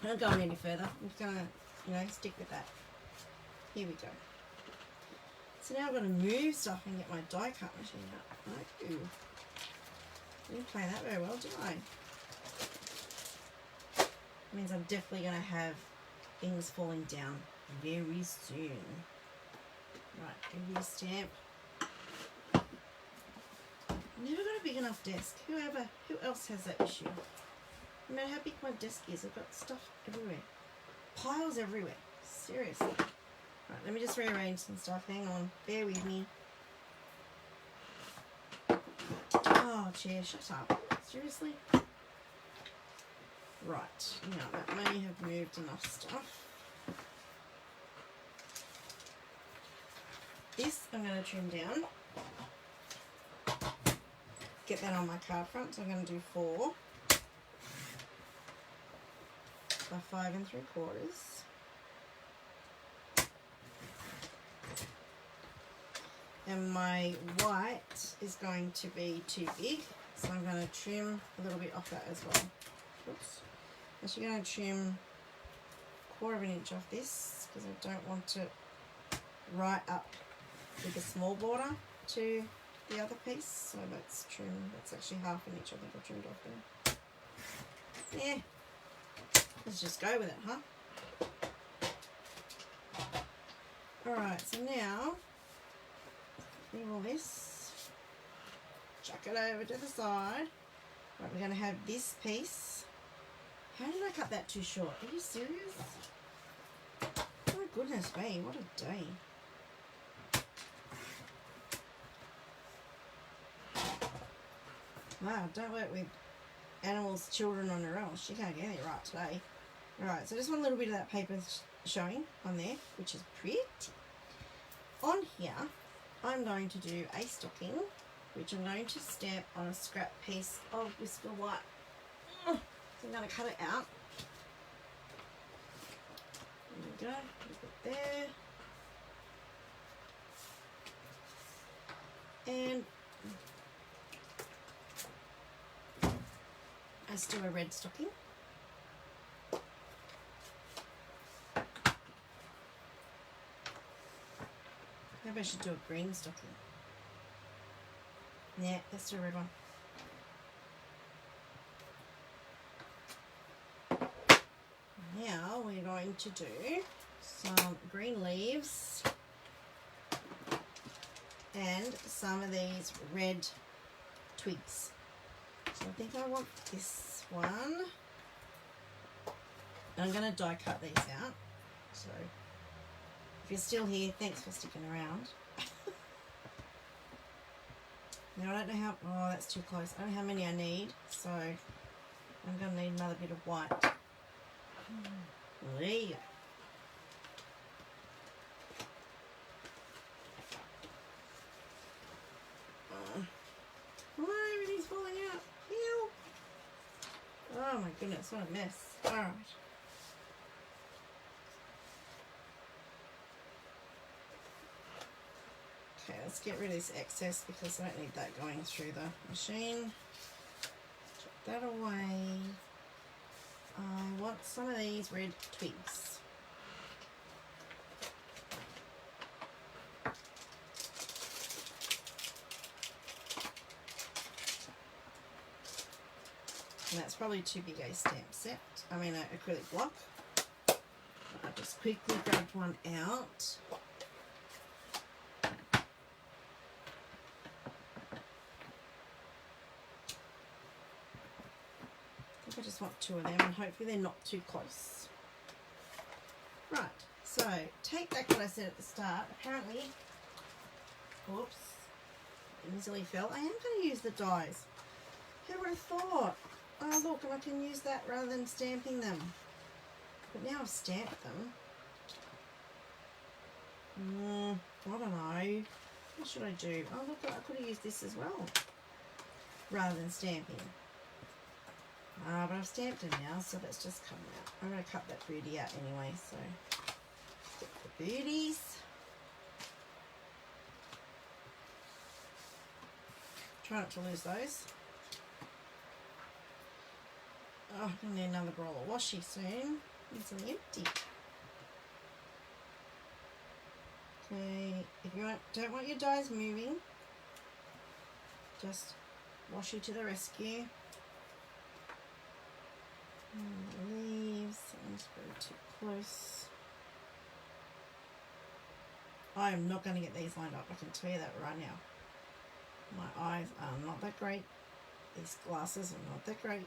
I'm not going any further. I'm just going to, stick with that. Here we go. So now I've got to move stuff and get my die cut machine out. Ooh. Didn't play that very well, did I? Means I'm definitely going to have things falling down very soon. Right, give me a stamp. I've never got a big enough desk. Who else has that issue? No matter how big my desk is, I've got stuff everywhere. Piles everywhere. Seriously. Right, let me just rearrange some stuff. Hang on. Bear with me. chair. Shut up. Seriously? Right. Now, that may have moved enough stuff. This I'm going to trim down. Get that on my card front. So I'm going to do 4 by 5 3/4. And my white is going to be too big, so I'm going to trim a little bit off that as well. Oops. I'm actually going to trim 1/4 inch off this because I don't want it right up with a small border to the other piece. So let's trim, that's actually 1/2 inch I think I trimmed off there. Yeah, let's just go with it, huh? Alright, so now bring all this, chuck it over to the side. Right, we're going to have this piece. How did I cut that too short? Are you serious? Oh goodness me, what a day. Wow, don't work with animals, children on their own. She can't get it right today. Alright, so just want a little bit of that paper showing on there, which is pretty. On here, I'm going to do a stocking, which I'm going to stamp on a scrap piece of Whisper White. So I'm going to cut it out. There we go, put it there. And let's do a red stocking. Maybe I should do a green stocking. Yeah, let's do a red one. Now we're going to do some green leaves and some of these red twigs. So I think I want this one. And I'm going to die cut these out. So if you're still here, thanks for sticking around. Now I don't know how, oh that's too close. I don't know how many I need, so I'm going to need another bit of white. There you go. Oh, everything's falling out. Ew. Oh my goodness, what a mess. Alright. Okay, let's get rid of this excess because I don't need that going through the machine. Chuck that away. I want some of these red twigs. And that's probably too big a stamp set. I mean, an acrylic block. I'll just quickly grab one out. I just want 2 of them and hopefully they're not too close. Right, so take back what I said at the start. Apparently, whoops, it easily fell. I am going to use the dies. Who would have thought? Oh look, and I can use that rather than stamping them. But now I've stamped them. I don't know. What should I do? Oh look, I could have used this as well rather than stamping. But I've stamped it now, so that's just come out. I'm going to cut that booty out anyway, so get the booties. Try not to lose those. Oh, I'm going to need another roll of washi soon. It's empty. Okay, if you don't want your dies moving, just washi to the rescue. Leaves, that's very too close. I am not going to get these lined up, I can tell you that right now. My eyes are not that great. These glasses are not that great.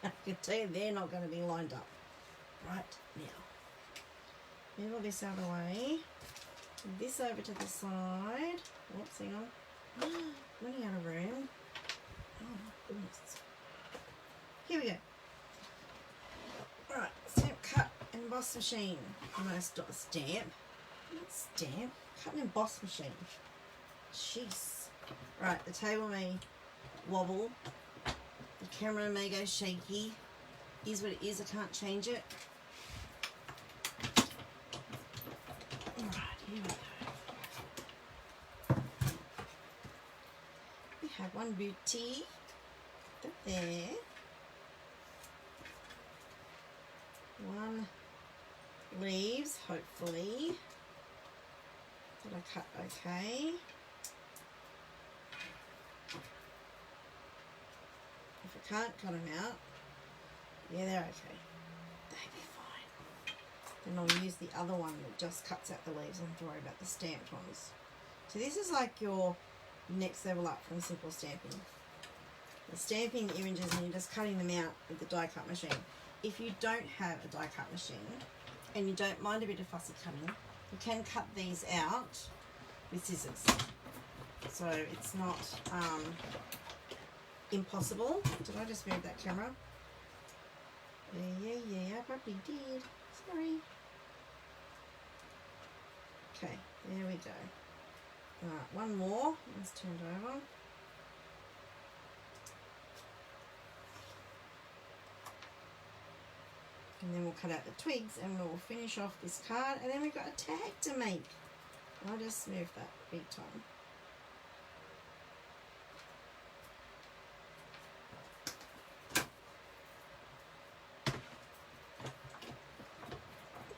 I can tell you they're not going to be lined up right now. Move all this out of the way. This over to the side. Whoops, hang on. Running out of room. Oh my goodness. Here we go. Alright, stamp, cut, emboss machine. Almost got a stamp. Not stamp. Cut and emboss machine. Jeez. Right, the table may wobble. The camera may go shaky. Is what it is, I can't change it. Alright, here we go. We have one booty. There. One leaves, hopefully. Did I cut okay? If I can't cut them out, yeah, they're okay. They'll be fine. Then I'll use the other one that just cuts out the leaves. I don't have to worry about the stamped ones. So this is like your next level up from simple stamping. You're stamping the images and you're just cutting them out with the die cut machine. If you don't have a die cut machine and you don't mind a bit of fussy cutting, you can cut these out with scissors. So it's not impossible. Did I just move that camera? Yeah, I probably did. Sorry. Okay, there we go. Alright, one more. Let's turn it over. And then we'll cut out the twigs and we'll finish off this card. And then we've got a tag to make. I'll just move that big time.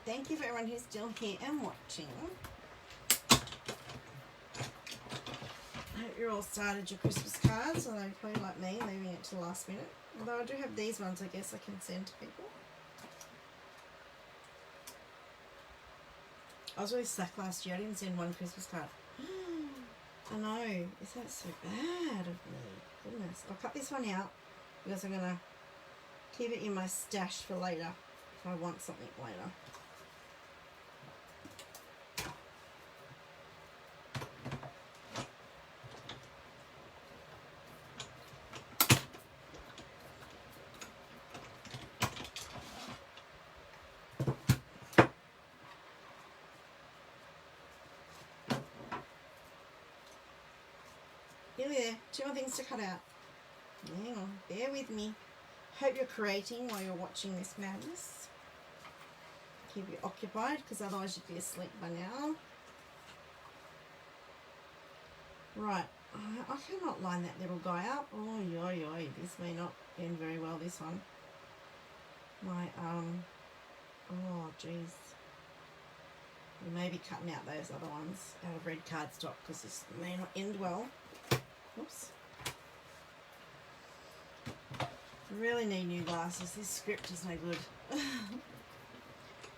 Thank you for everyone who's still here and watching. I hope you're all started your Christmas cards, although probably like me, leaving it to the last minute. Although I do have these ones I guess I can send to people. I was really slack last year. I didn't send one Christmas card. I know. Is that so bad of me? Goodness. I'll cut this one out because I'm going to keep it in my stash for later if I want something later. Nearly there. 2 more things to cut out. Hang on. Bear with me. Hope you're creating while you're watching this madness. Keep you occupied because otherwise you'd be asleep by now. Right. I cannot line that little guy up. Oh, yoy. This may not end very well, this one. My, oh, jeez. We may be cutting out those other ones out of red cardstock because this may not end well. Oops. I really need new glasses. This script is no good.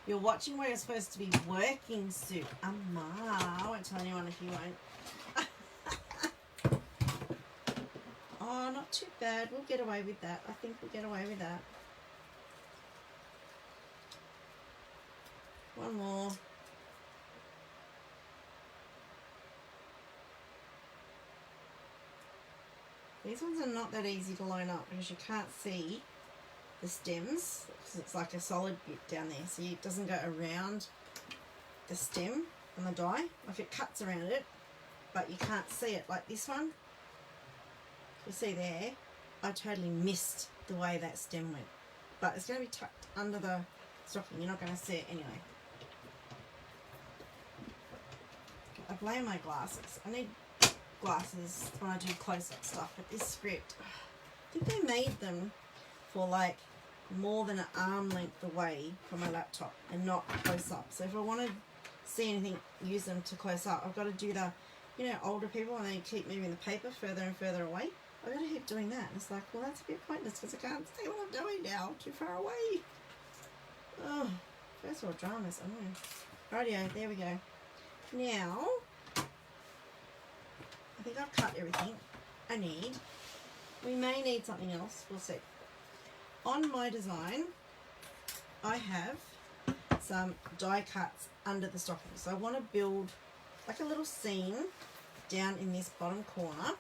You're watching where you're supposed to be working, Sue. I won't tell anyone if you won't. Oh, not too bad. We'll get away with that. I think we'll get away with that. One more. These ones are not that easy to line up because you can't see the stems because it's like a solid bit down there, so it doesn't go around the stem on the die. Like it cuts around it, but you can't see it. Like this one, you see there, I totally missed the way that stem went, but it's going to be tucked under the stocking. You're not going to see it anyway. I blame my glasses. I need glasses when I do close-up stuff, but this script, I think they made them for like more than an arm length away from my laptop and not close up. So if I want to see anything, use them to close up, I've got to do the, you know, older people and they keep moving the paper further and further away. I've got to keep doing that. And it's like, well, that's a bit pointless because I can't see what I'm doing now, too far away. Oh, first world dramas. Oh. Rightio, there we go. Now, I think I've cut everything I need. We may need something else. We'll see. On my design, I have some die cuts under the stocking. So I want to build like a little scene down in this bottom corner.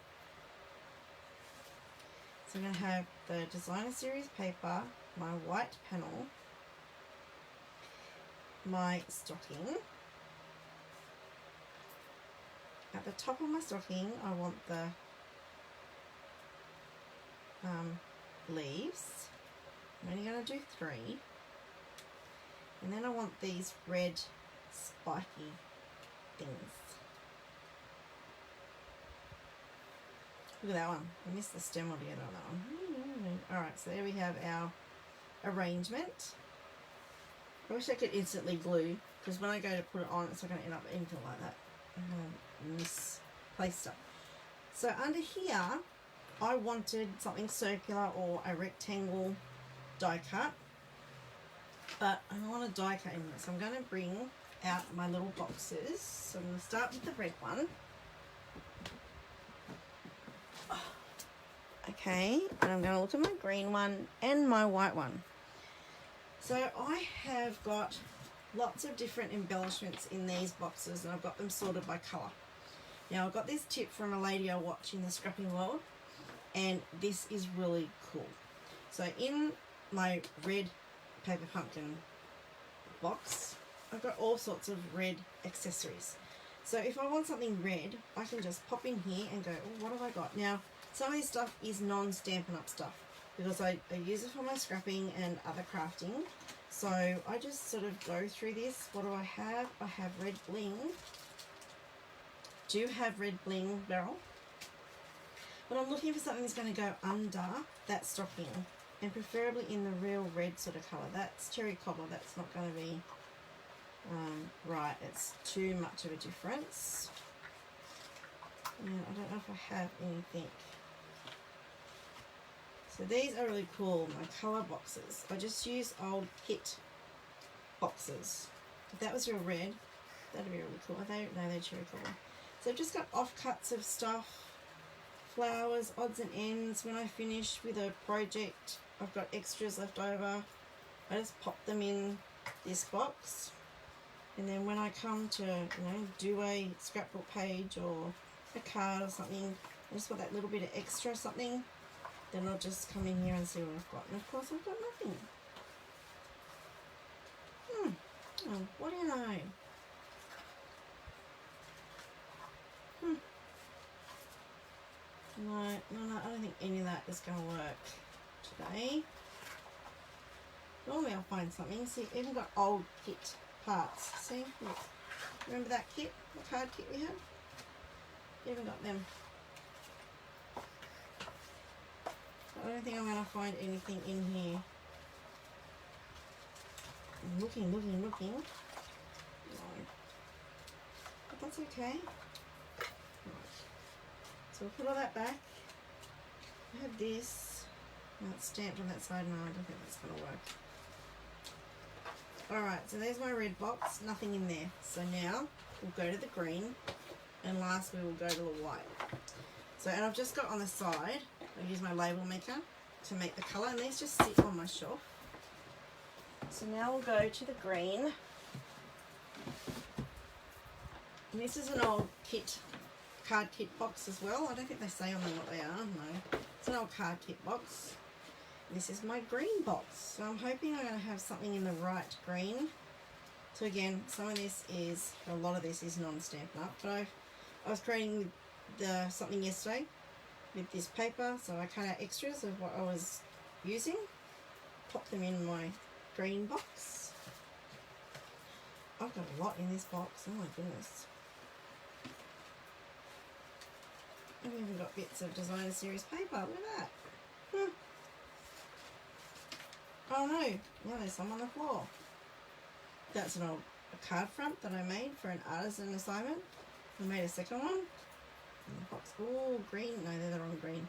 So I'm going to have the designer series paper, my white panel, my stocking. At the top of my stocking, I want the leaves. I'm only going to do 3. And then I want these red spiky things. Look at that one. I missed the stem altogether on that one. Alright, so there we have our arrangement. I wish I could instantly glue, because when I go to put it on, it's not going to end up anything like that. I'm going to misplace stuff. So under here, I wanted something circular or a rectangle die cut, but I don't want a die cut in this. So I'm going to bring out my little boxes. So I'm going to start with the red one. Okay, and I'm going to look at my green one and my white one. So I have got lots of different embellishments in these boxes, and I've got them sorted by colour. Now I got this tip from a lady I watch in the scrapping world, and this is really cool. So in my red paper pumpkin box, I've got all sorts of red accessories. So if I want something red, I can just pop in here and go, oh, what have I got? Now, some of this stuff is non-Stampin' Up stuff, because I use it for my scrapping and other crafting. So I just sort of go through this. What do I have? I have red bling. Do have red bling barrel. But I'm looking for something that's going to go under that stocking, and preferably in the real red sort of colour. That's cherry cobbler. That's not going to be right. It's too much of a difference. Yeah, I don't know if I have anything. So these are really cool, my colour boxes. I just use old kit boxes. If that was real red, that'd be really cool. No, they're cherry cobbler. So I've just got offcuts of stuff, flowers, odds and ends. When I finish with a project, I've got extras left over. I just pop them in this box. And then when I come to, do a scrapbook page or a card or something, I just want that little bit of extra something. Then I'll just come in here and see what I've got. And of course I've got nothing. Oh, what do you know? No, I don't think any of that is going to work today. Normally I'll find something. See, even got old kit parts. See, look. Remember that kit? The card kit we had? Even got them. I don't think I'm going to find anything in here. I'm looking. No. But that's okay. Right. So we'll put all that back. I have this. No, it's stamped on that side. No, I don't think that's going to work. Alright, so there's my red box. Nothing in there. So now we'll go to the green. And last we will go to the white. So, and I've just got on the side, I use my label maker to make the colour, and these just sit on my shelf. So now we'll go to the green. And this is an old card kit box as well. I don't think they say on them what they are, no. It's an old card kit box. This is my green box. So I'm hoping I'm going to have something in the right green. So again, some of this is, a lot of this is non-Stampin' Up, but I was creating something yesterday with this paper, so I cut out extras of what I was using, pop them in my green box. I've got a lot in this box, oh my goodness. I've even got bits of designer series paper, look at that. Oh no, now there's some on the floor. That's an old card front that I made for an artisan assignment. I made a second one. In the box. Oh, green. No, they're the wrong green.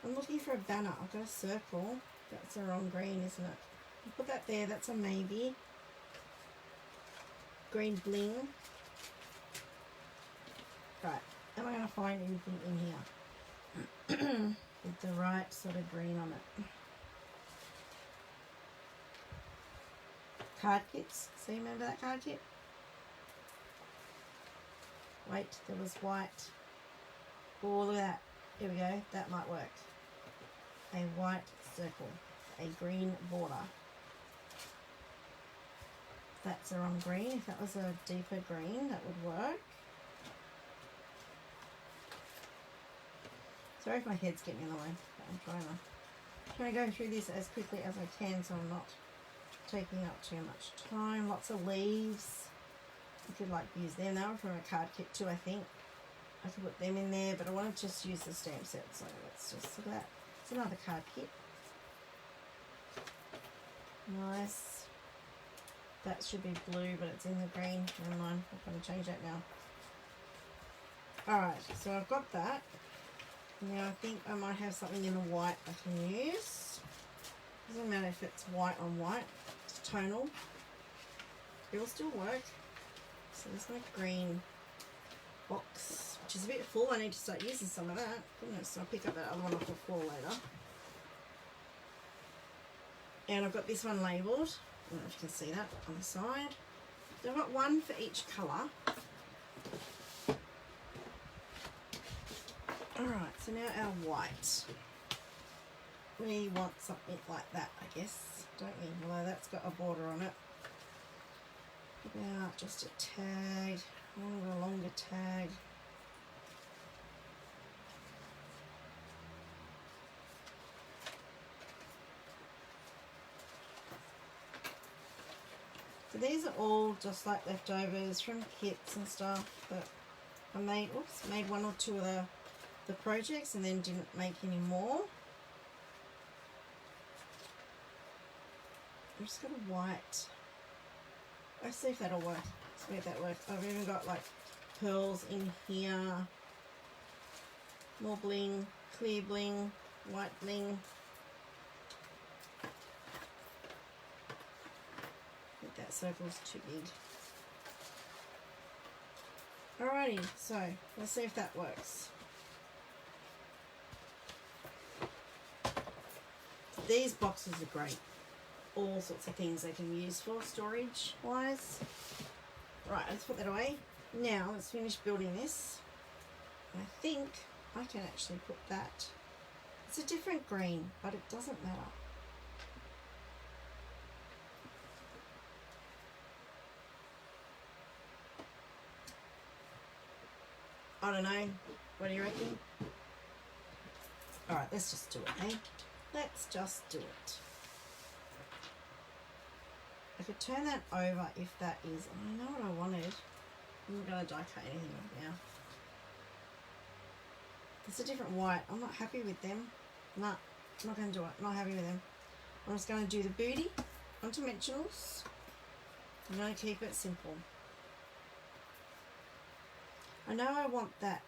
I'm looking for a banner. I've got a circle. That's the wrong green, isn't it? I'll put that there. That's a maybe. Green bling. Right. Am I going to find anything in here with the right sort of green on it? Card kits. See, remember that card kit? Wait, there was white. Oh, look at that. Here we go. That might work. a white circle, a green border. That's the wrong green. If that was a deeper green, that would work. Sorry if my head's getting in the way, but I'm trying to go through this as quickly as I can so I'm not taking up too much time. Lots of leaves. You could like use them. They were from a card kit too, I think. I could put them in there, but I want to just use the stamp set, so let's just look at that. It's another card kit. Nice. That should be blue, but it's in the green. Never mind. I'm going to change that now. Alright, so I've got that. Now I think I might have something in the white I can use. Doesn't matter if it's white on white. It's tonal. It'll still work. So there's my green box, which is a bit full. I need to start using some of that. Goodness, I'll pick up that other one off the floor later. And I've got this one labelled. I don't know if you can see that on the side. So I've got one for each colour. Alright, so now our white. We want something like that, I guess, don't we? Although that's got a border on it. About just a tag, a longer tag. So these are all just like leftovers from kits and stuff that I made. Oops, made one or two of the projects and then didn't make any more. I've just got a white. Let's see if that'll work. Let's make that work. I've even got like pearls in here. More bling, clear bling, white bling. I think that circle's too big. Alrighty, so let's see if that works. These boxes are great. All sorts of things they can use for storage wise. Right, let's put that away. Now let's finish building this. I think I can actually put that. It's a different green, but it doesn't matter. I don't know. What do you reckon? Alright, let's just do it, eh? Let's just do it. I could turn that over if that is. I know what I wanted. I'm not going to die cut anything now. It's a different white. I'm not happy with them. Nah, I'm not going to do it. Not happy with them. I'm just going to do the booty on dimensionals. I'm going to keep it simple. I know I want that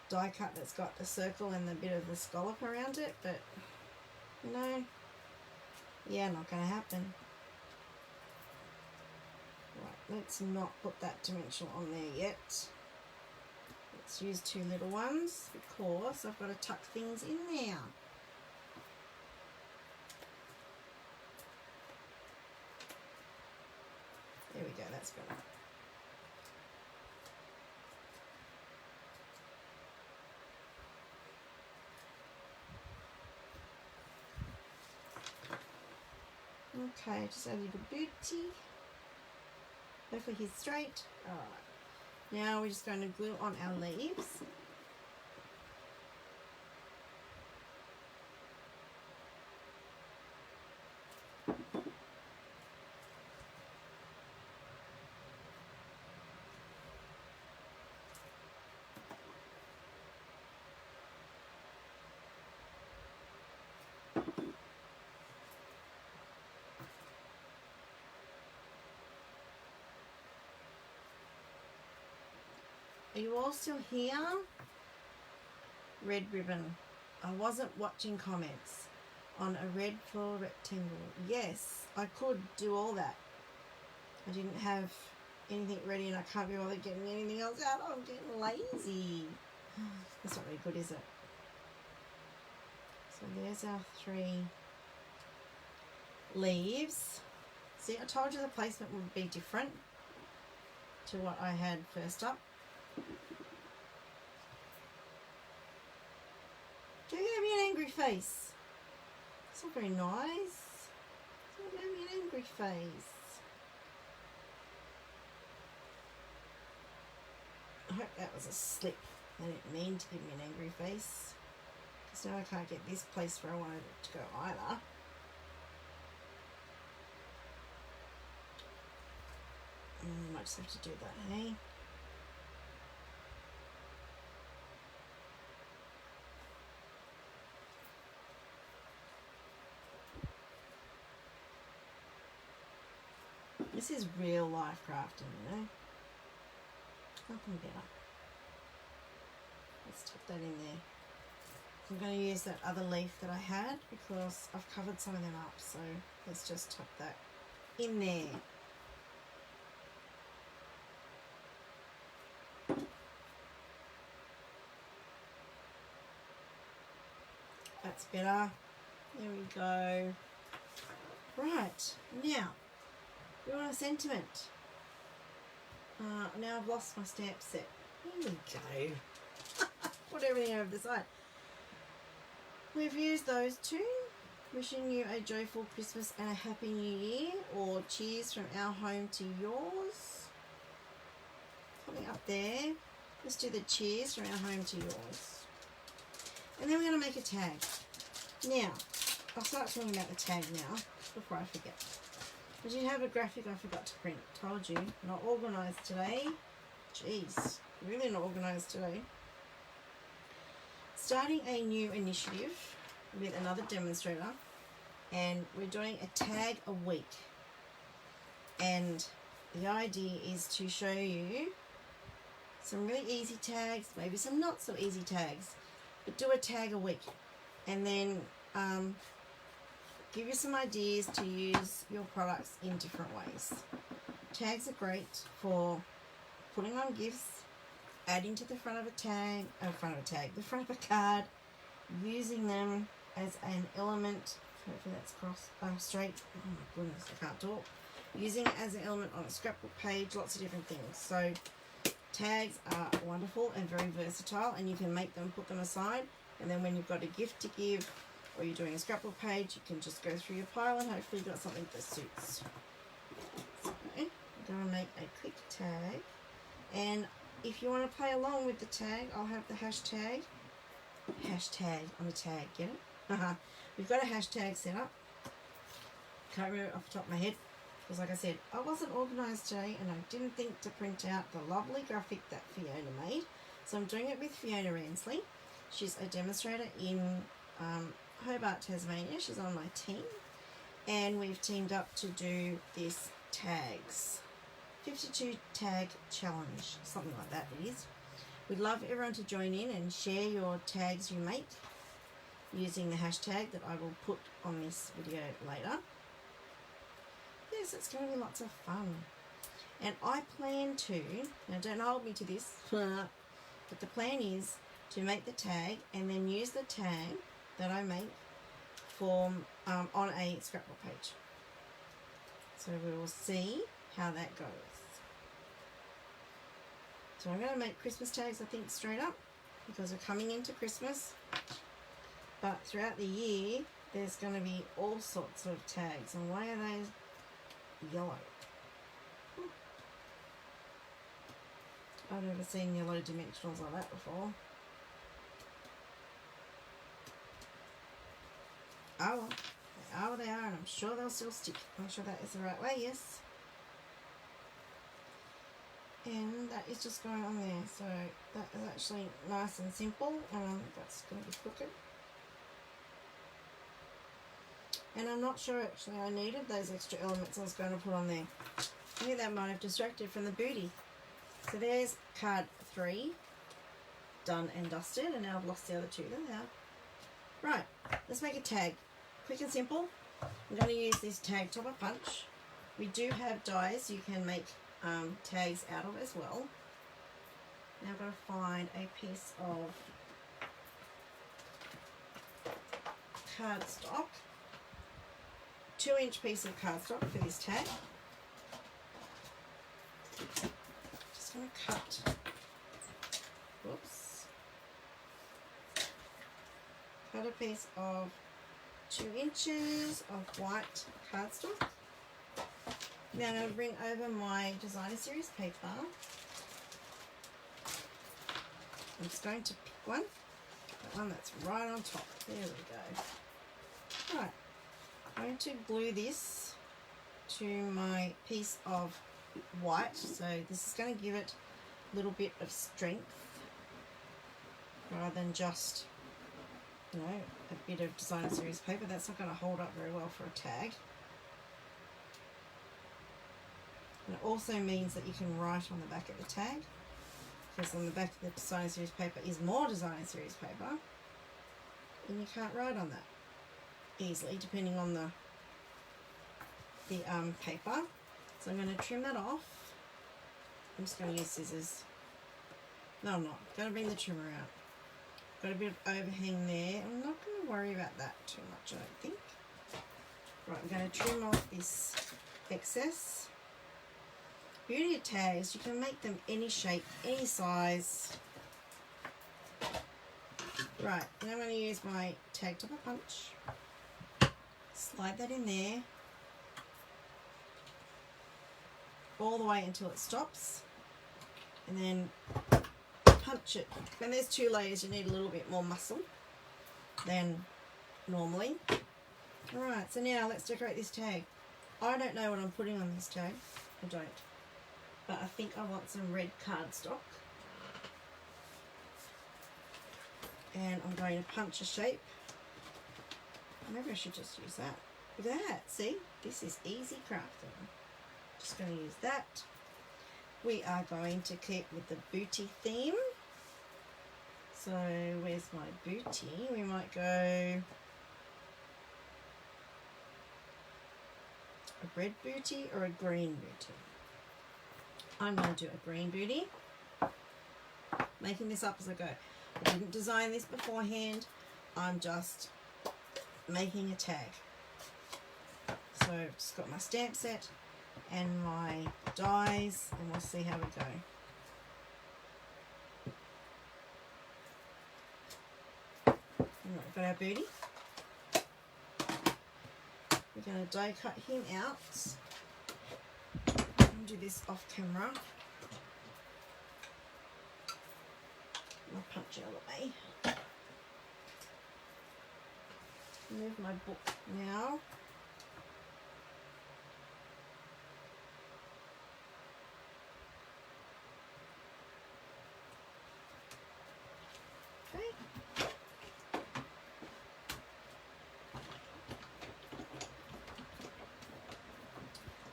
die cut that's got the circle and the bit of the scallop around it, but you know, yeah, not going to happen. Right, let's not put that dimensional on there yet. Let's use two little ones because I've got to tuck things in there. There we go, that's better. Okay, just a little booty. Hopefully he's straight. Alright. Now we're just going to glue on our leaves. Are you all still here? Red ribbon. I wasn't watching comments on a red floor rectangle. Yes, I could do all that. I didn't have anything ready and I can't be bothered getting anything else out. I'm getting lazy. That's not really good, is it? So there's our 3 leaves. See, I told you the placement would be different to what I had first up. Don't give me an angry face. It's not very nice. It's not giving me an angry face. I hope that was a slip. I didn't mean to give me an angry face. Because now I can't get this place where I wanted it to go either. I might just have to do that, hey? This is real life crafting, you know? Nothing better. Let's tuck that in there. I'm going to use that other leaf that I had because I've covered some of them up, so let's just tuck that in there. That's better. There we go. Right, now we want a sentiment. Now I've lost my stamp set. Here we go. Put everything over the side. We've used those two. Wishing you a joyful Christmas and a happy new year, or cheers from our home to yours. Something up there. Let's do the cheers from our home to yours. And then we're going to make a tag. Now, I'll start talking about the tag now before I forget. I did have a graphic I forgot to print. Told you, not organised today. Jeez, really not organised today. Starting a new initiative with another demonstrator, and we're doing a tag a week. And the idea is to show you some really easy tags, maybe some not so easy tags, but do a tag a week. And then give you some ideas to use your products in different ways. Tags are great for putting on gifts, adding to the front of a tag, the front of a card, using them as an element. Hopefully that's straight. Oh my goodness, I can't talk. Using it as an element on a scrapbook page, lots of different things. So tags are wonderful and very versatile, and you can make them, put them aside, and then when you've got a gift to give, or you're doing a scrapbook page, you can just go through your pile and hopefully you've got something that suits. So I'm going to make a quick tag, and if you want to play along with the tag, I'll have the hashtag on the tag, get it? We've got a hashtag set up. Can't remember off the top of my head, because like I said, I wasn't organised today and I didn't think to print out the lovely graphic that Fiona made. So I'm doing it with Fiona Ransley. She's a demonstrator in Hobart, Tasmania. She's on my team, and we've teamed up to do this tags 52 tag challenge, something like that it is. We'd love everyone to join in and share your tags you make using the hashtag that I will put on this video later. Yes, it's going to be lots of fun, and I plan to, now don't hold me to this, but the plan is to make the tag and then use the tag that I make for on a scrapbook page. So we will see how that goes. So I'm going to make Christmas tags, I think, straight up, because we're coming into Christmas. But throughout the year, there's going to be all sorts of tags. And why are they yellow? I've never seen yellow dimensionals like that before. Oh well, they are what they are, and I'm sure they'll still stick. I'm sure that is the right way, yes. And that is just going on there, so that is actually nice and simple. That's going to be crooked. And I'm not sure actually I needed those extra elements I was going to put on there. I think that might have distracted from the booty. So there's card 3, done and dusted, and now I've lost the other 2. There they are. Right, let's make a tag. Quick and simple. I'm going to use this tag topper punch. We do have dies you can make tags out of as well. Now I've got to find a piece of cardstock. 2-inch piece of cardstock for this tag. Just going to cut. Whoops. Cut a piece of 2 inches of white cardstock. Now I'm going to bring over my designer series paper. I'm just going to pick one. That one that's right on top. There we go. Right. I'm going to glue this to my piece of white. So this is going to give it a little bit of strength rather than just, you know, a bit of designer series paper. That's not going to hold up very well for a tag. And it also means that you can write on the back of the tag, because on the back of the designer series paper is more designer series paper, and you can't write on that easily depending on the paper. So I'm going to trim that off. I'm just going to use scissors. No, I'm not. Going to bring the trimmer out. Got a bit of overhang there. I'm not going to worry about that too much, I don't think. Right, I'm going to trim off this excess. Beauty of tags, you can make them any shape, any size. Right, and I'm going to use my tag topper punch. Slide that in there. All the way until it stops. And then punch it. When there's 2 layers, you need a little bit more muscle than normally. Alright, so now let's decorate this tag. I don't know what I'm putting on this tag. I don't. But I think I want some red cardstock. And I'm going to punch a shape. Maybe I should just use that. Look at that. See? This is easy crafting. Just going to use that. We are going to keep with the booty theme. So where's my booty? We might go a red booty or a green booty. I'm going to do a green booty. Making this up as I go. I didn't design this beforehand. I'm just making a tag. So I've just got my stamp set and my dies, and we'll see how we go. Alright, we've got our booty. We're going to die cut him out. I'll do this off camera. I'll punch out of the way. Move my book now. Okay.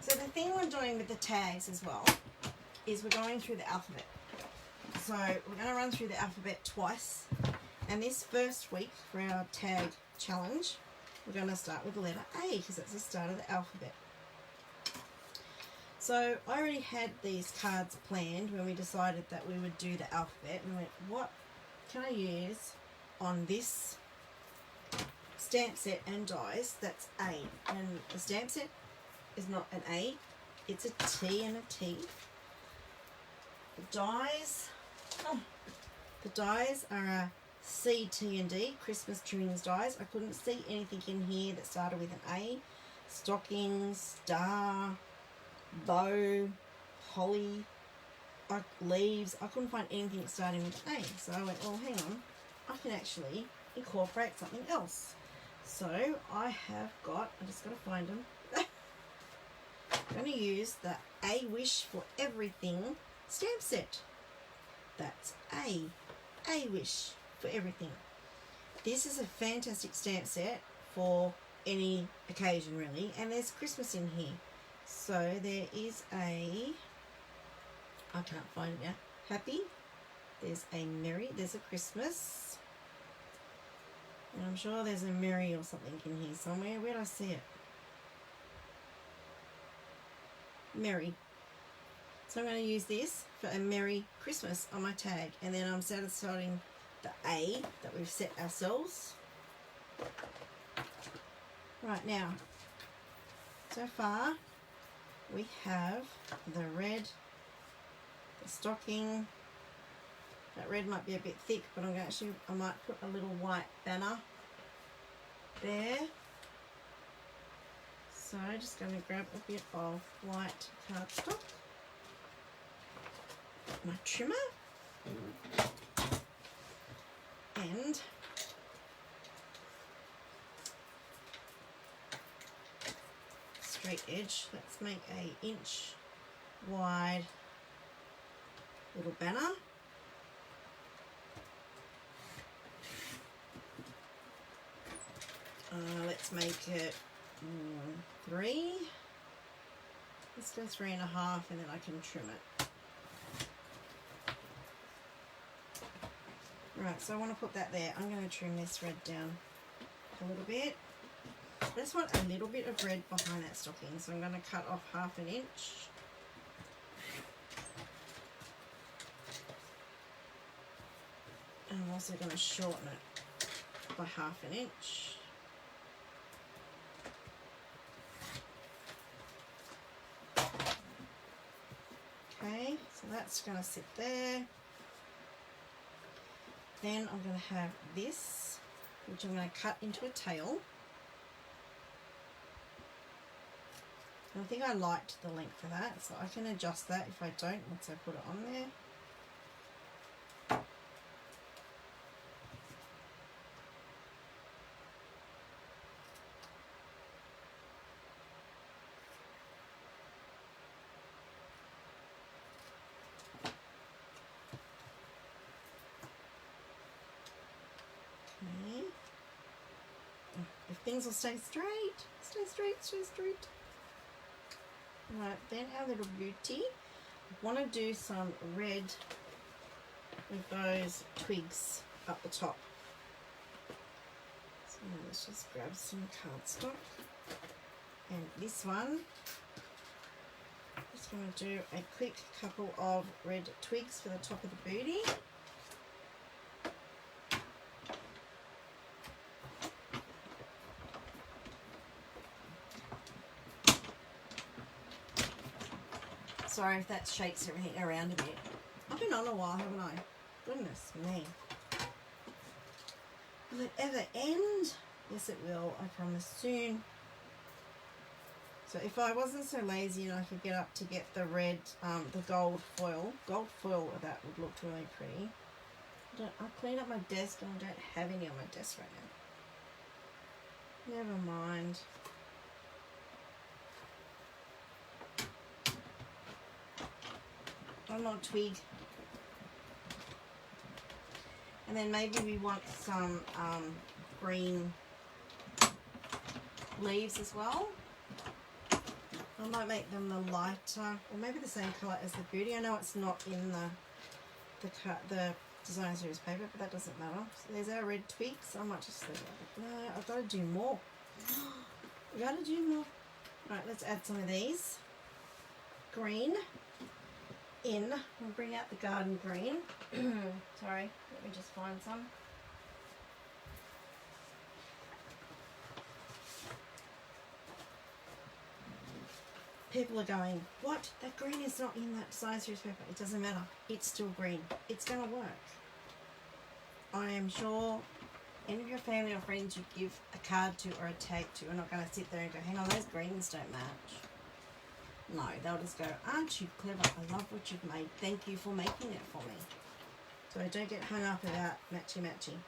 So the thing we're doing with the tags as well is we're going through the alphabet. So we're going to run through the alphabet twice, and this first week for our tag challenge we're going to start with the letter A because it's the start of the alphabet. So I already had these cards planned when we decided that we would do the alphabet, and we went, what can I use on this stamp set and dies that's A? And the stamp set is not an A, it's a T and a T. The dies, the dies are a C, T and D, Christmas Trimmings dies. I couldn't see anything in here that started with an A. Stockings, star, bow, holly, leaves. I couldn't find anything starting with A. So I went, well, hang on, I can actually incorporate something else. So I have got, I just got to find them. I'm going to use the A Wish for Everything stamp set. That's A Wish for Everything. This is a fantastic stamp set for any occasion really, and there's Christmas in here. So there is a, I can't find it now, happy, there's a merry, there's a Christmas, and I'm sure there's a merry or something in here somewhere. Where did I see it? Merry. So I'm going to use this for a Merry Christmas on my tag, and then I'm satisfying the A that we've set ourselves. Right, now, so far we have the red, the stocking. That red might be a bit thick, but I'm going to actually, I might put a little white banner there. So I'm just going to grab a bit of white cardstock, my trimmer, and straight edge. Let's make a inch wide little banner. Let's make it 3. Let's go 3.5, and then I can trim it. Right, so I want to put that there. I'm going to trim this red down a little bit. I just want a little bit of red behind that stocking, so I'm going to cut off 1/2 inch. And I'm also going to shorten it by 1/2 inch. Okay, so that's going to sit there. Then I'm going to have this, which I'm going to cut into a tail. And I think I liked the length of that, so I can adjust that if I don't once I put it on there. Okay. If things will stay straight, stay straight, stay straight. Right, then our little beauty. I want to do some red with those twigs up the top. So let's just grab some cardstock. And this one, I'm just going to do a quick couple of red twigs for the top of the booty. Sorry if that shakes everything around a bit. I've been on a while, haven't I? Goodness me. Will it ever end? Yes, it will. I promise soon. So if I wasn't so lazy and I could get up to get the red, the gold foil of that would look really pretty. I'll clean up my desk and I don't have any on my desk right now. Never mind. One more twig. And then maybe we want some green leaves as well. I might make them the lighter, or maybe the same colour as the beauty. I know it's not in the design series paper, but that doesn't matter. So there's our red twigs. I might just leave it. No, I've got to do more. I've got to do more. Right, let's add some of these. Green. We'll bring out the garden green. Sorry, let me just find some. People are going, what? That green is not in that design series paper. It doesn't matter. It's still green. It's going to work. I am sure any of your family or friends you give a card to or a tag to are not going to sit there and go, hang on, those greens don't match. No, they'll just go, aren't you clever? I love what you've made. Thank you for making it for me. So I don't get hung up about matchy-matchy.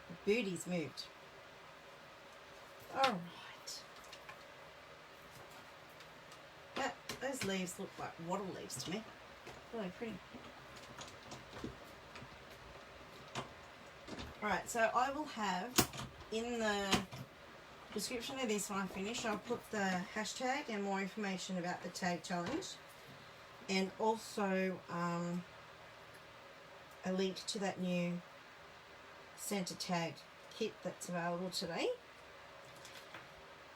The booty's moved. Alright. Those leaves look like wattle leaves to me. Really pretty. Alright, so I will have in the description of this when I finish, I'll put the hashtag and more information about the tag challenge, and also a link to that new Santa tag kit that's available today,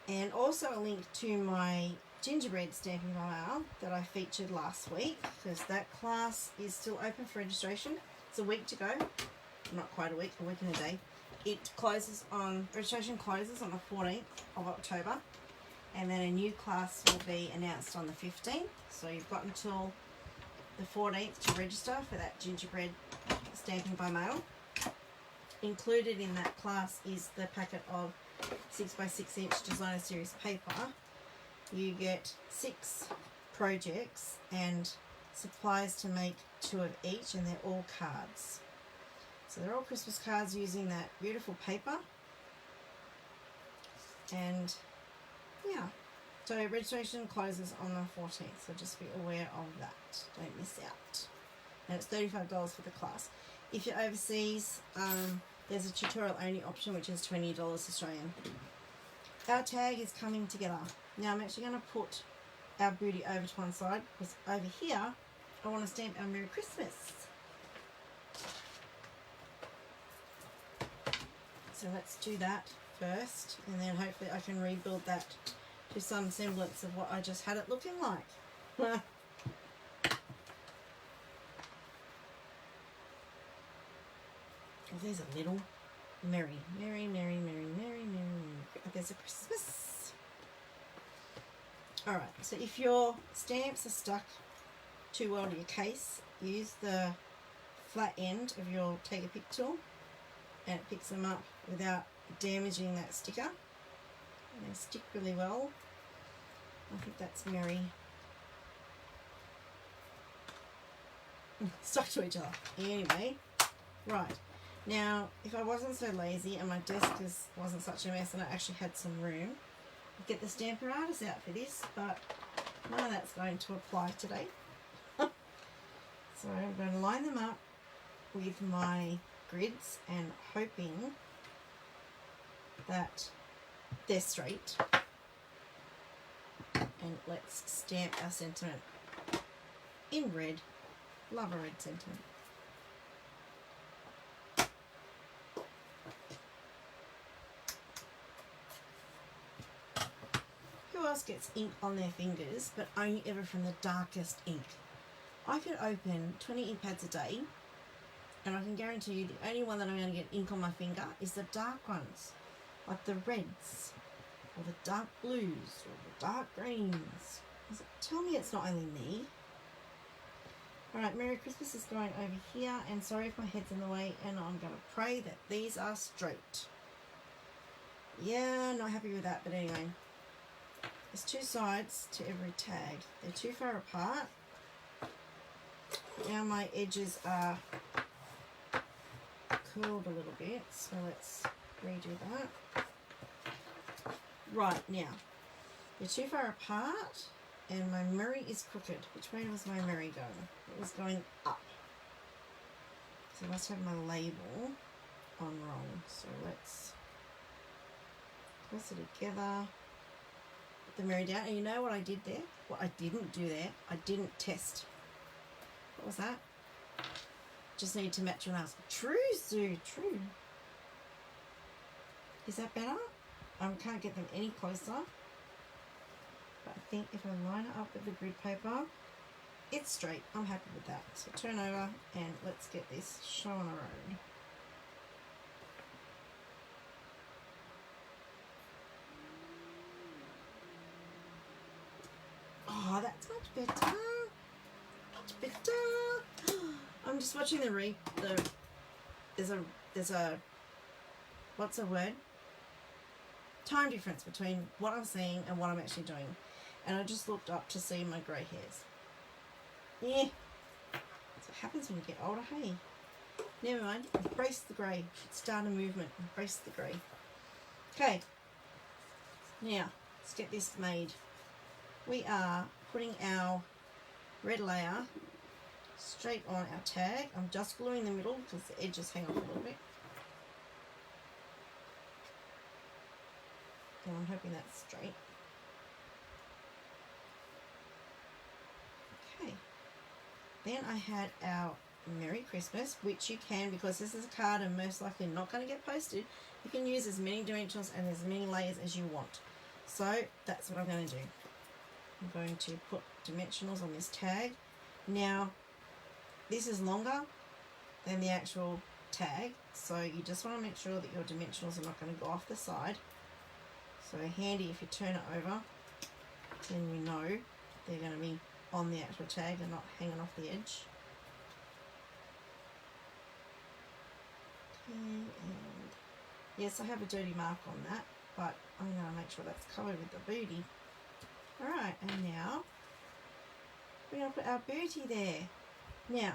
and also a link to my gingerbread stamping mail that I featured last week, because that class is still open for registration. It's a week to go. Not quite a week and a day. Registration closes on the 14th of October, and then a new class will be announced on the 15th. So you've got until the 14th to register for that gingerbread stamping by mail. Included in that class is the packet of 6x6 inch designer series paper. You get 6 projects and supplies to make 2 of each, and they're all cards. So they're all Christmas cards using that beautiful paper. And yeah, so registration closes on the 14th, so just be aware of that. Don't miss out. And it's $35 for the class. If you're overseas, there's a tutorial only option, which is $20 Australian. Our tag is coming together. Now I'm actually going to put our booty over to one side, because over here I want to stamp our Merry Christmas. So let's do that first, and then hopefully I can rebuild that to some semblance of what I just had it looking like. These are little. Merry, merry, merry, merry, merry, merry. There's a Christmas. Alright, so if your stamps are stuck too well to your case, use the flat end of your take a pick tool, and it picks them up without damaging that sticker. And they stick really well. I think that's Merry. Stuck to each other. Anyway, right. Now, if I wasn't so lazy and my desk wasn't such a mess and I actually had some room, I'd get the Stamper Artist out for this, but none of that's going to apply today. So I'm going to line them up with my grids and hoping that they're straight. And let's stamp our sentiment in red. Love a red sentiment. Who else gets ink on their fingers, but only ever from the darkest ink? I could open 20 ink pads a day, and I can guarantee you the only one that I'm going to get ink on my finger is the dark ones, like the reds, or the dark blues, or the dark greens. Tell me it's not only me. Alright, Merry Christmas is going over here, and sorry if my head's in the way, and I'm going to pray that these are straight. Yeah, not happy with that, but anyway. There's 2 sides to every tag. They're too far apart. Now my edges are curled a little bit, so let's redo that. Right, now, they're too far apart, and my Merry is crooked. Which way was my Merry going? It was going up. So I must have my label on wrong. So let's press it together. Put the Merry down. And you know what I did there? What I didn't do there? I didn't test. What was that? Just need to match your nails. True, Sue, true. Is that better? I can't get them any closer. But I think if I line it up with the grid paper, it's straight. I'm happy with that. So turn over and let's get this show on our own. Oh, that's much better. Much better. I'm just watching there's a what's the word? Time difference between what I'm seeing and what I'm actually doing. And I just looked up to see my grey hairs. Yeah. That's what happens when you get older, hey? Never mind. Embrace the grey. Start a movement. Embrace the grey. Okay. Now, let's get this made. We are putting our red layer straight on our tag. I'm just gluing the middle because the edges hang off a little bit. And I'm hoping that's straight. Okay. Then I had our Merry Christmas, which you can, because this is a card and most likely not going to get posted, you can use as many dimensionals and as many layers as you want. So that's what I'm going to do. I'm going to put dimensionals on this tag. Now, this is longer than the actual tag, so you just want to make sure that your dimensionals are not going to go off the side. So handy if you turn it over, then you know they're going to be on the actual tag and not hanging off the edge. Okay, and yes, I have a dirty mark on that, but I'm going to make sure that's covered with the booty. Alright, and now we're going to put our booty there. Now,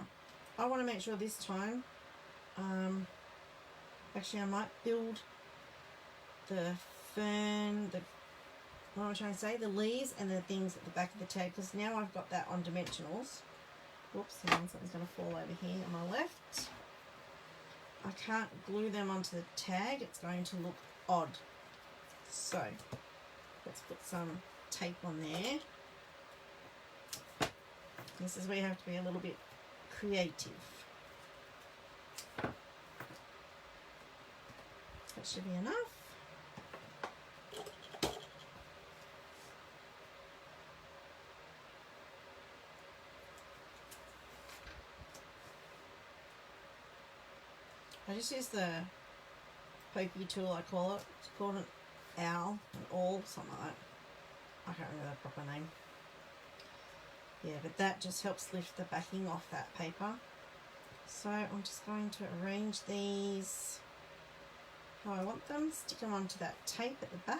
I want to make sure this time, actually I might build the fern, what am I trying to say? The leaves and the things at the back of the tag, because now I've got that on dimensionals. Whoops, hang on, something's going to fall over here on my left. I can't glue them onto the tag, it's going to look odd. So, let's put some tape on there. This is where you have to be a little bit creative. That should be enough. I just use the pokey tool, I call it. It's called an owl, an awl, something like that. I can't remember the proper name. Yeah, but that just helps lift the backing off that paper. So I'm just going to arrange these how I want them, stick them onto that tape at the back.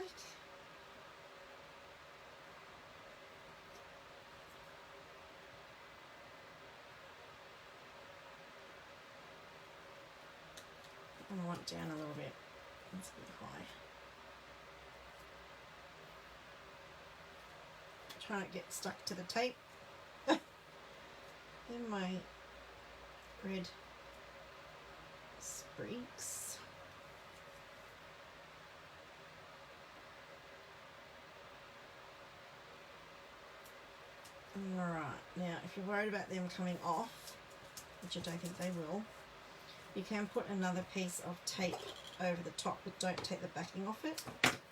And I want it down a little bit. That's a bit high. Try not to get stuck to the tape. Then my red sprigs. Alright, now if you're worried about them coming off, which I don't think they will, you can put another piece of tape over the top, but don't take the backing off it.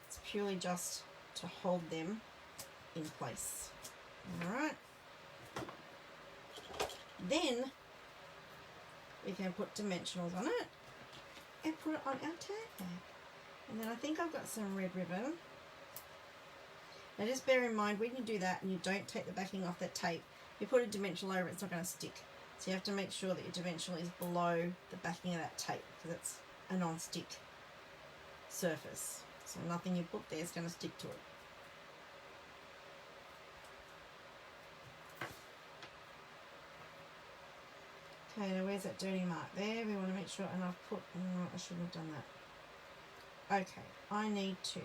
It's purely just to hold them in place. Alright. Then we can put dimensionals on it and put it on our tag. And then I think I've got some red ribbon. Now just bear in mind when you do that and you don't take the backing off that tape, you put a dimensional over it, it's not going to stick. So you have to make sure that your dimensional is below the backing of that tape because it's a non-stick surface. So nothing you put there is going to stick to it. Okay, now where's that dirty mark there? We want to make sure, and I've put, no, I shouldn't have done that. Okay, I need to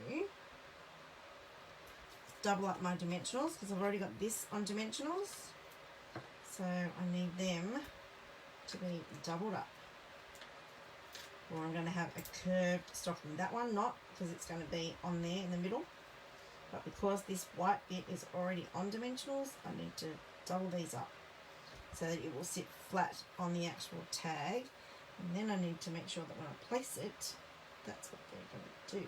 double up my dimensionals because I've already got this on dimensionals. So I need them to be doubled up. Or I'm going to have a curved stocking. That one not, because it's going to be on there in the middle. But because this white bit is already on dimensionals, I need to double these up so that it will sit flat on the actual tag. And then I need to make sure that when I place it, that's what they're going to do.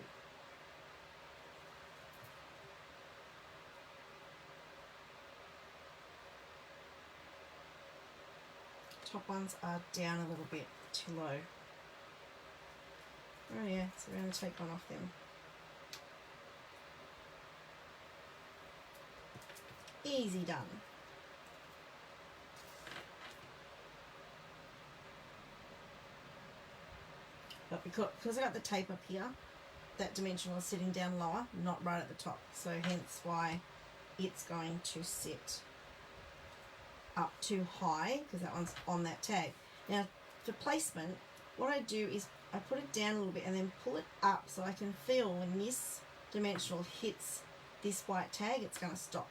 Top ones are down a little bit too low. Oh yeah, so we're going to take one off them. Easy done. But because I got the tape up here, that dimensional is sitting down lower, not right at the top. So hence why it's going to sit up too high, because that one's on that tag. Now, for placement, what I do is I put it down a little bit and then pull it up so I can feel when this dimensional hits this white tag, it's going to stop.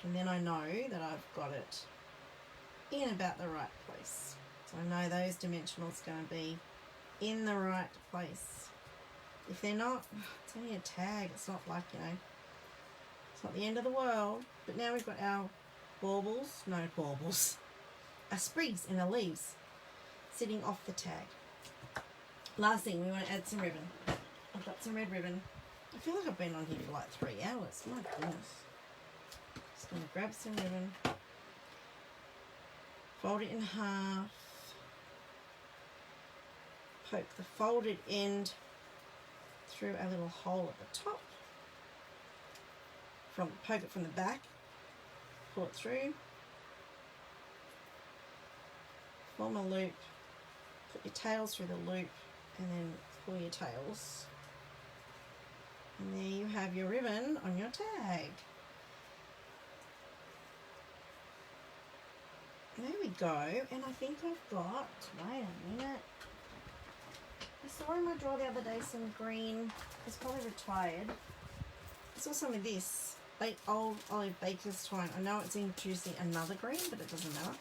And then I know that I've got it in about the right place. So I know those dimensionals are going to be in the right place. If they're not, it's only a tag. It's not like, you know, it's not the end of the world. But now we've got our our sprigs and our leaves sitting off the tag. Last thing, we want to add some ribbon. I've got some red ribbon. I feel like I've been on here for like 3 hours. My goodness. Just going to grab some ribbon, fold it in half, poke the folded end through a little hole at the top, poke it from the back, pull it through, form a loop, put your tails through the loop, and then pull your tails. And there you have your ribbon on your tag. There we go. And I think I've got, wait a minute. I saw in my drawer the other day some green, it's probably retired. I saw some of this, old olive baker's twine. I know it's introducing another green, but it doesn't matter.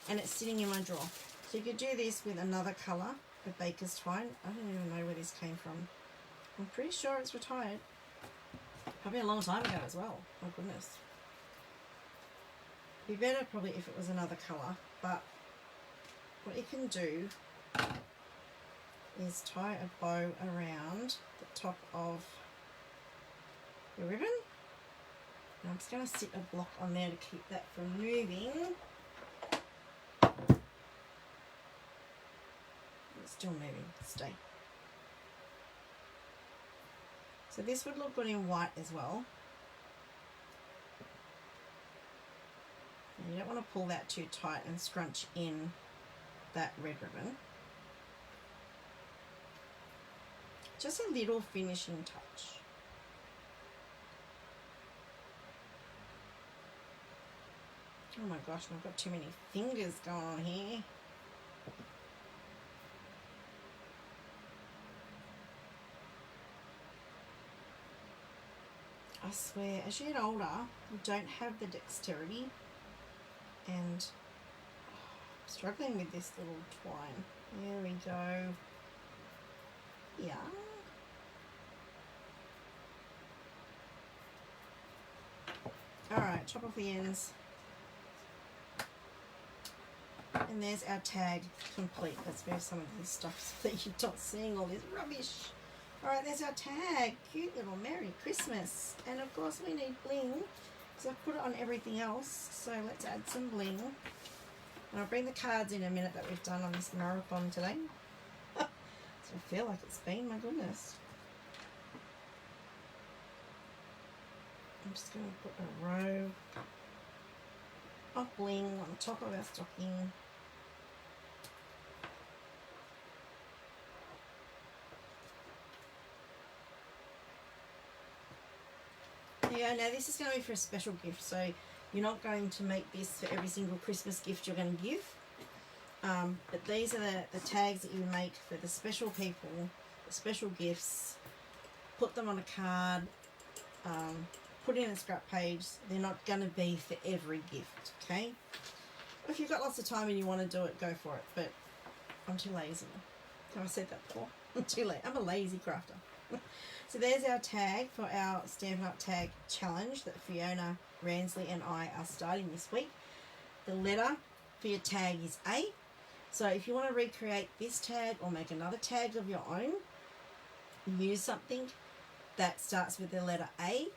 And it's sitting in my drawer. So you could do this with another colour of baker's twine. I don't even know where this came from. I'm pretty sure it's retired. Probably a long time ago as well. My goodness. Be better probably if it was another colour, but what you can do is tie a bow around the top of your ribbon. And I'm just going to sit a block on there to keep that from moving. It's still moving, stay. So this would look good in white as well. And you don't want to pull that too tight and scrunch in that red ribbon. Just a little finishing touch. Oh my gosh, I've got too many fingers going on here. I swear, as you get older, you don't have the dexterity, and I'm struggling with this little twine. There we go. Yeah. Alright, chop off the ends. And there's our tag complete. Let's move some of this stuff so that you're not seeing all this rubbish. Alright, there's our tag. Cute little Merry Christmas. And of course we need bling, because I've put it on everything else. So let's add some bling. And I'll bring the cards in a minute that we've done on this marathon today. So I feel like it's been, my goodness. I'm just going to put a row of bling on the top of our stocking. Yeah, now this is going to be for a special gift, so you're not going to make this for every single Christmas gift you're going to give. But these are the tags that you make for the special people, the special gifts. Put them on a card, put it in a scrap page. They're not going to be for every gift, okay? If you've got lots of time and you want to do it, go for it, but I'm too lazy. Have I said that before? I'm too late. I'm a lazy crafter. So there's our tag for our Stampin' Up! Tag challenge that Fiona, Ransley and I are starting this week. The letter for your tag is A. So if you want to recreate this tag or make another tag of your own, use something that starts with the letter A,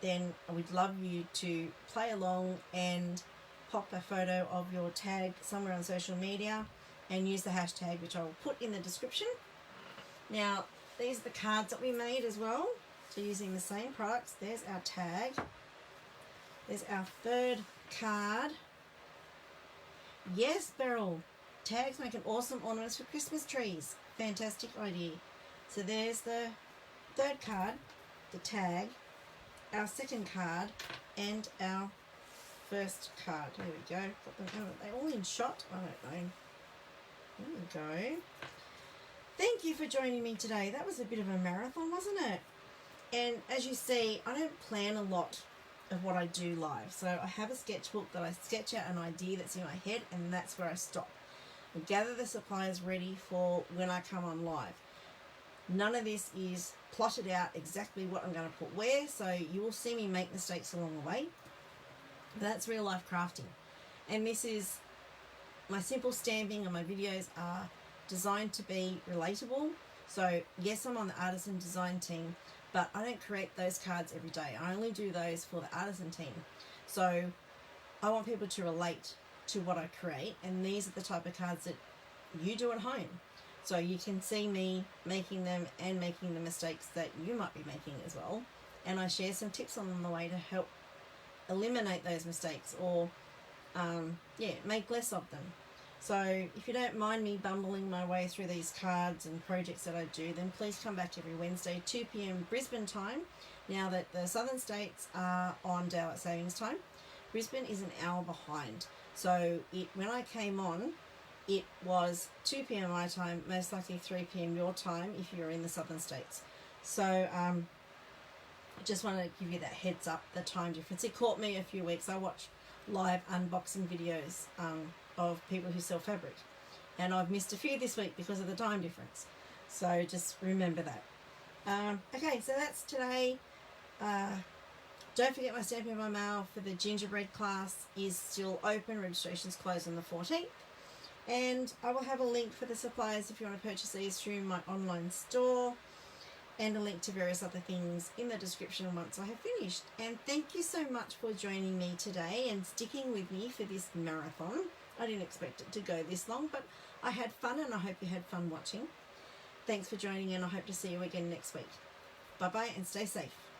then we'd love you to play along and pop a photo of your tag somewhere on social media and use the hashtag, which I will put in the description. Now, these are the cards that we made as well. So using the same products, there's our tag. There's our third card. Yes, Beryl. Tags make an awesome ornaments for Christmas trees. Fantastic idea. So there's the third card, the tag, our second card, and our first card. Here we go. Got them, are they all in shot? I don't know. There we go. Thank you for joining me today. That was a bit of a marathon, wasn't it? And as you see, I don't plan a lot of what I do live. So I have a sketchbook that I sketch out an idea that's in my head, and that's where I stop. I gather the supplies ready for when I come on live. None of this is plotted out exactly what I'm going to put where, so you will see me make mistakes along the way. But that's real life crafting. And this is my simple stamping, and my videos are designed to be relatable. So yes, I'm on the artisan design team, but I don't create those cards every day. I only do those for the artisan team. So I want people to relate to what I create, and these are the type of cards that you do at home. So you can see me making them and making the mistakes that you might be making as well. And I share some tips along the way to help eliminate those mistakes or make less of them. So if you don't mind me bumbling my way through these cards and projects that I do, then please come back every Wednesday, 2 p.m. Brisbane time. Now that the southern states are on daylight savings time, Brisbane is an hour behind. So when I came on, it was 2 p.m. my time, most likely 3 p.m. your time if you're in the southern states. So I just want to give you that heads up, the time difference. It caught me a few weeks. I watched live unboxing videos of people who sell fabric, and I've missed a few this week because of the time difference. So just remember that. Okay, so that's today. Don't forget my Stamping by Mail for the gingerbread class is still open. Registration's closed on the 14th. And I will have a link for the supplies if you want to purchase these through my online store, and a link to various other things in the description once I have finished. And thank you so much for joining me today and sticking with me for this marathon. I didn't expect it to go this long, but I had fun, and I hope you had fun watching. Thanks for joining, and I hope to see you again next week. Bye-bye, and stay safe.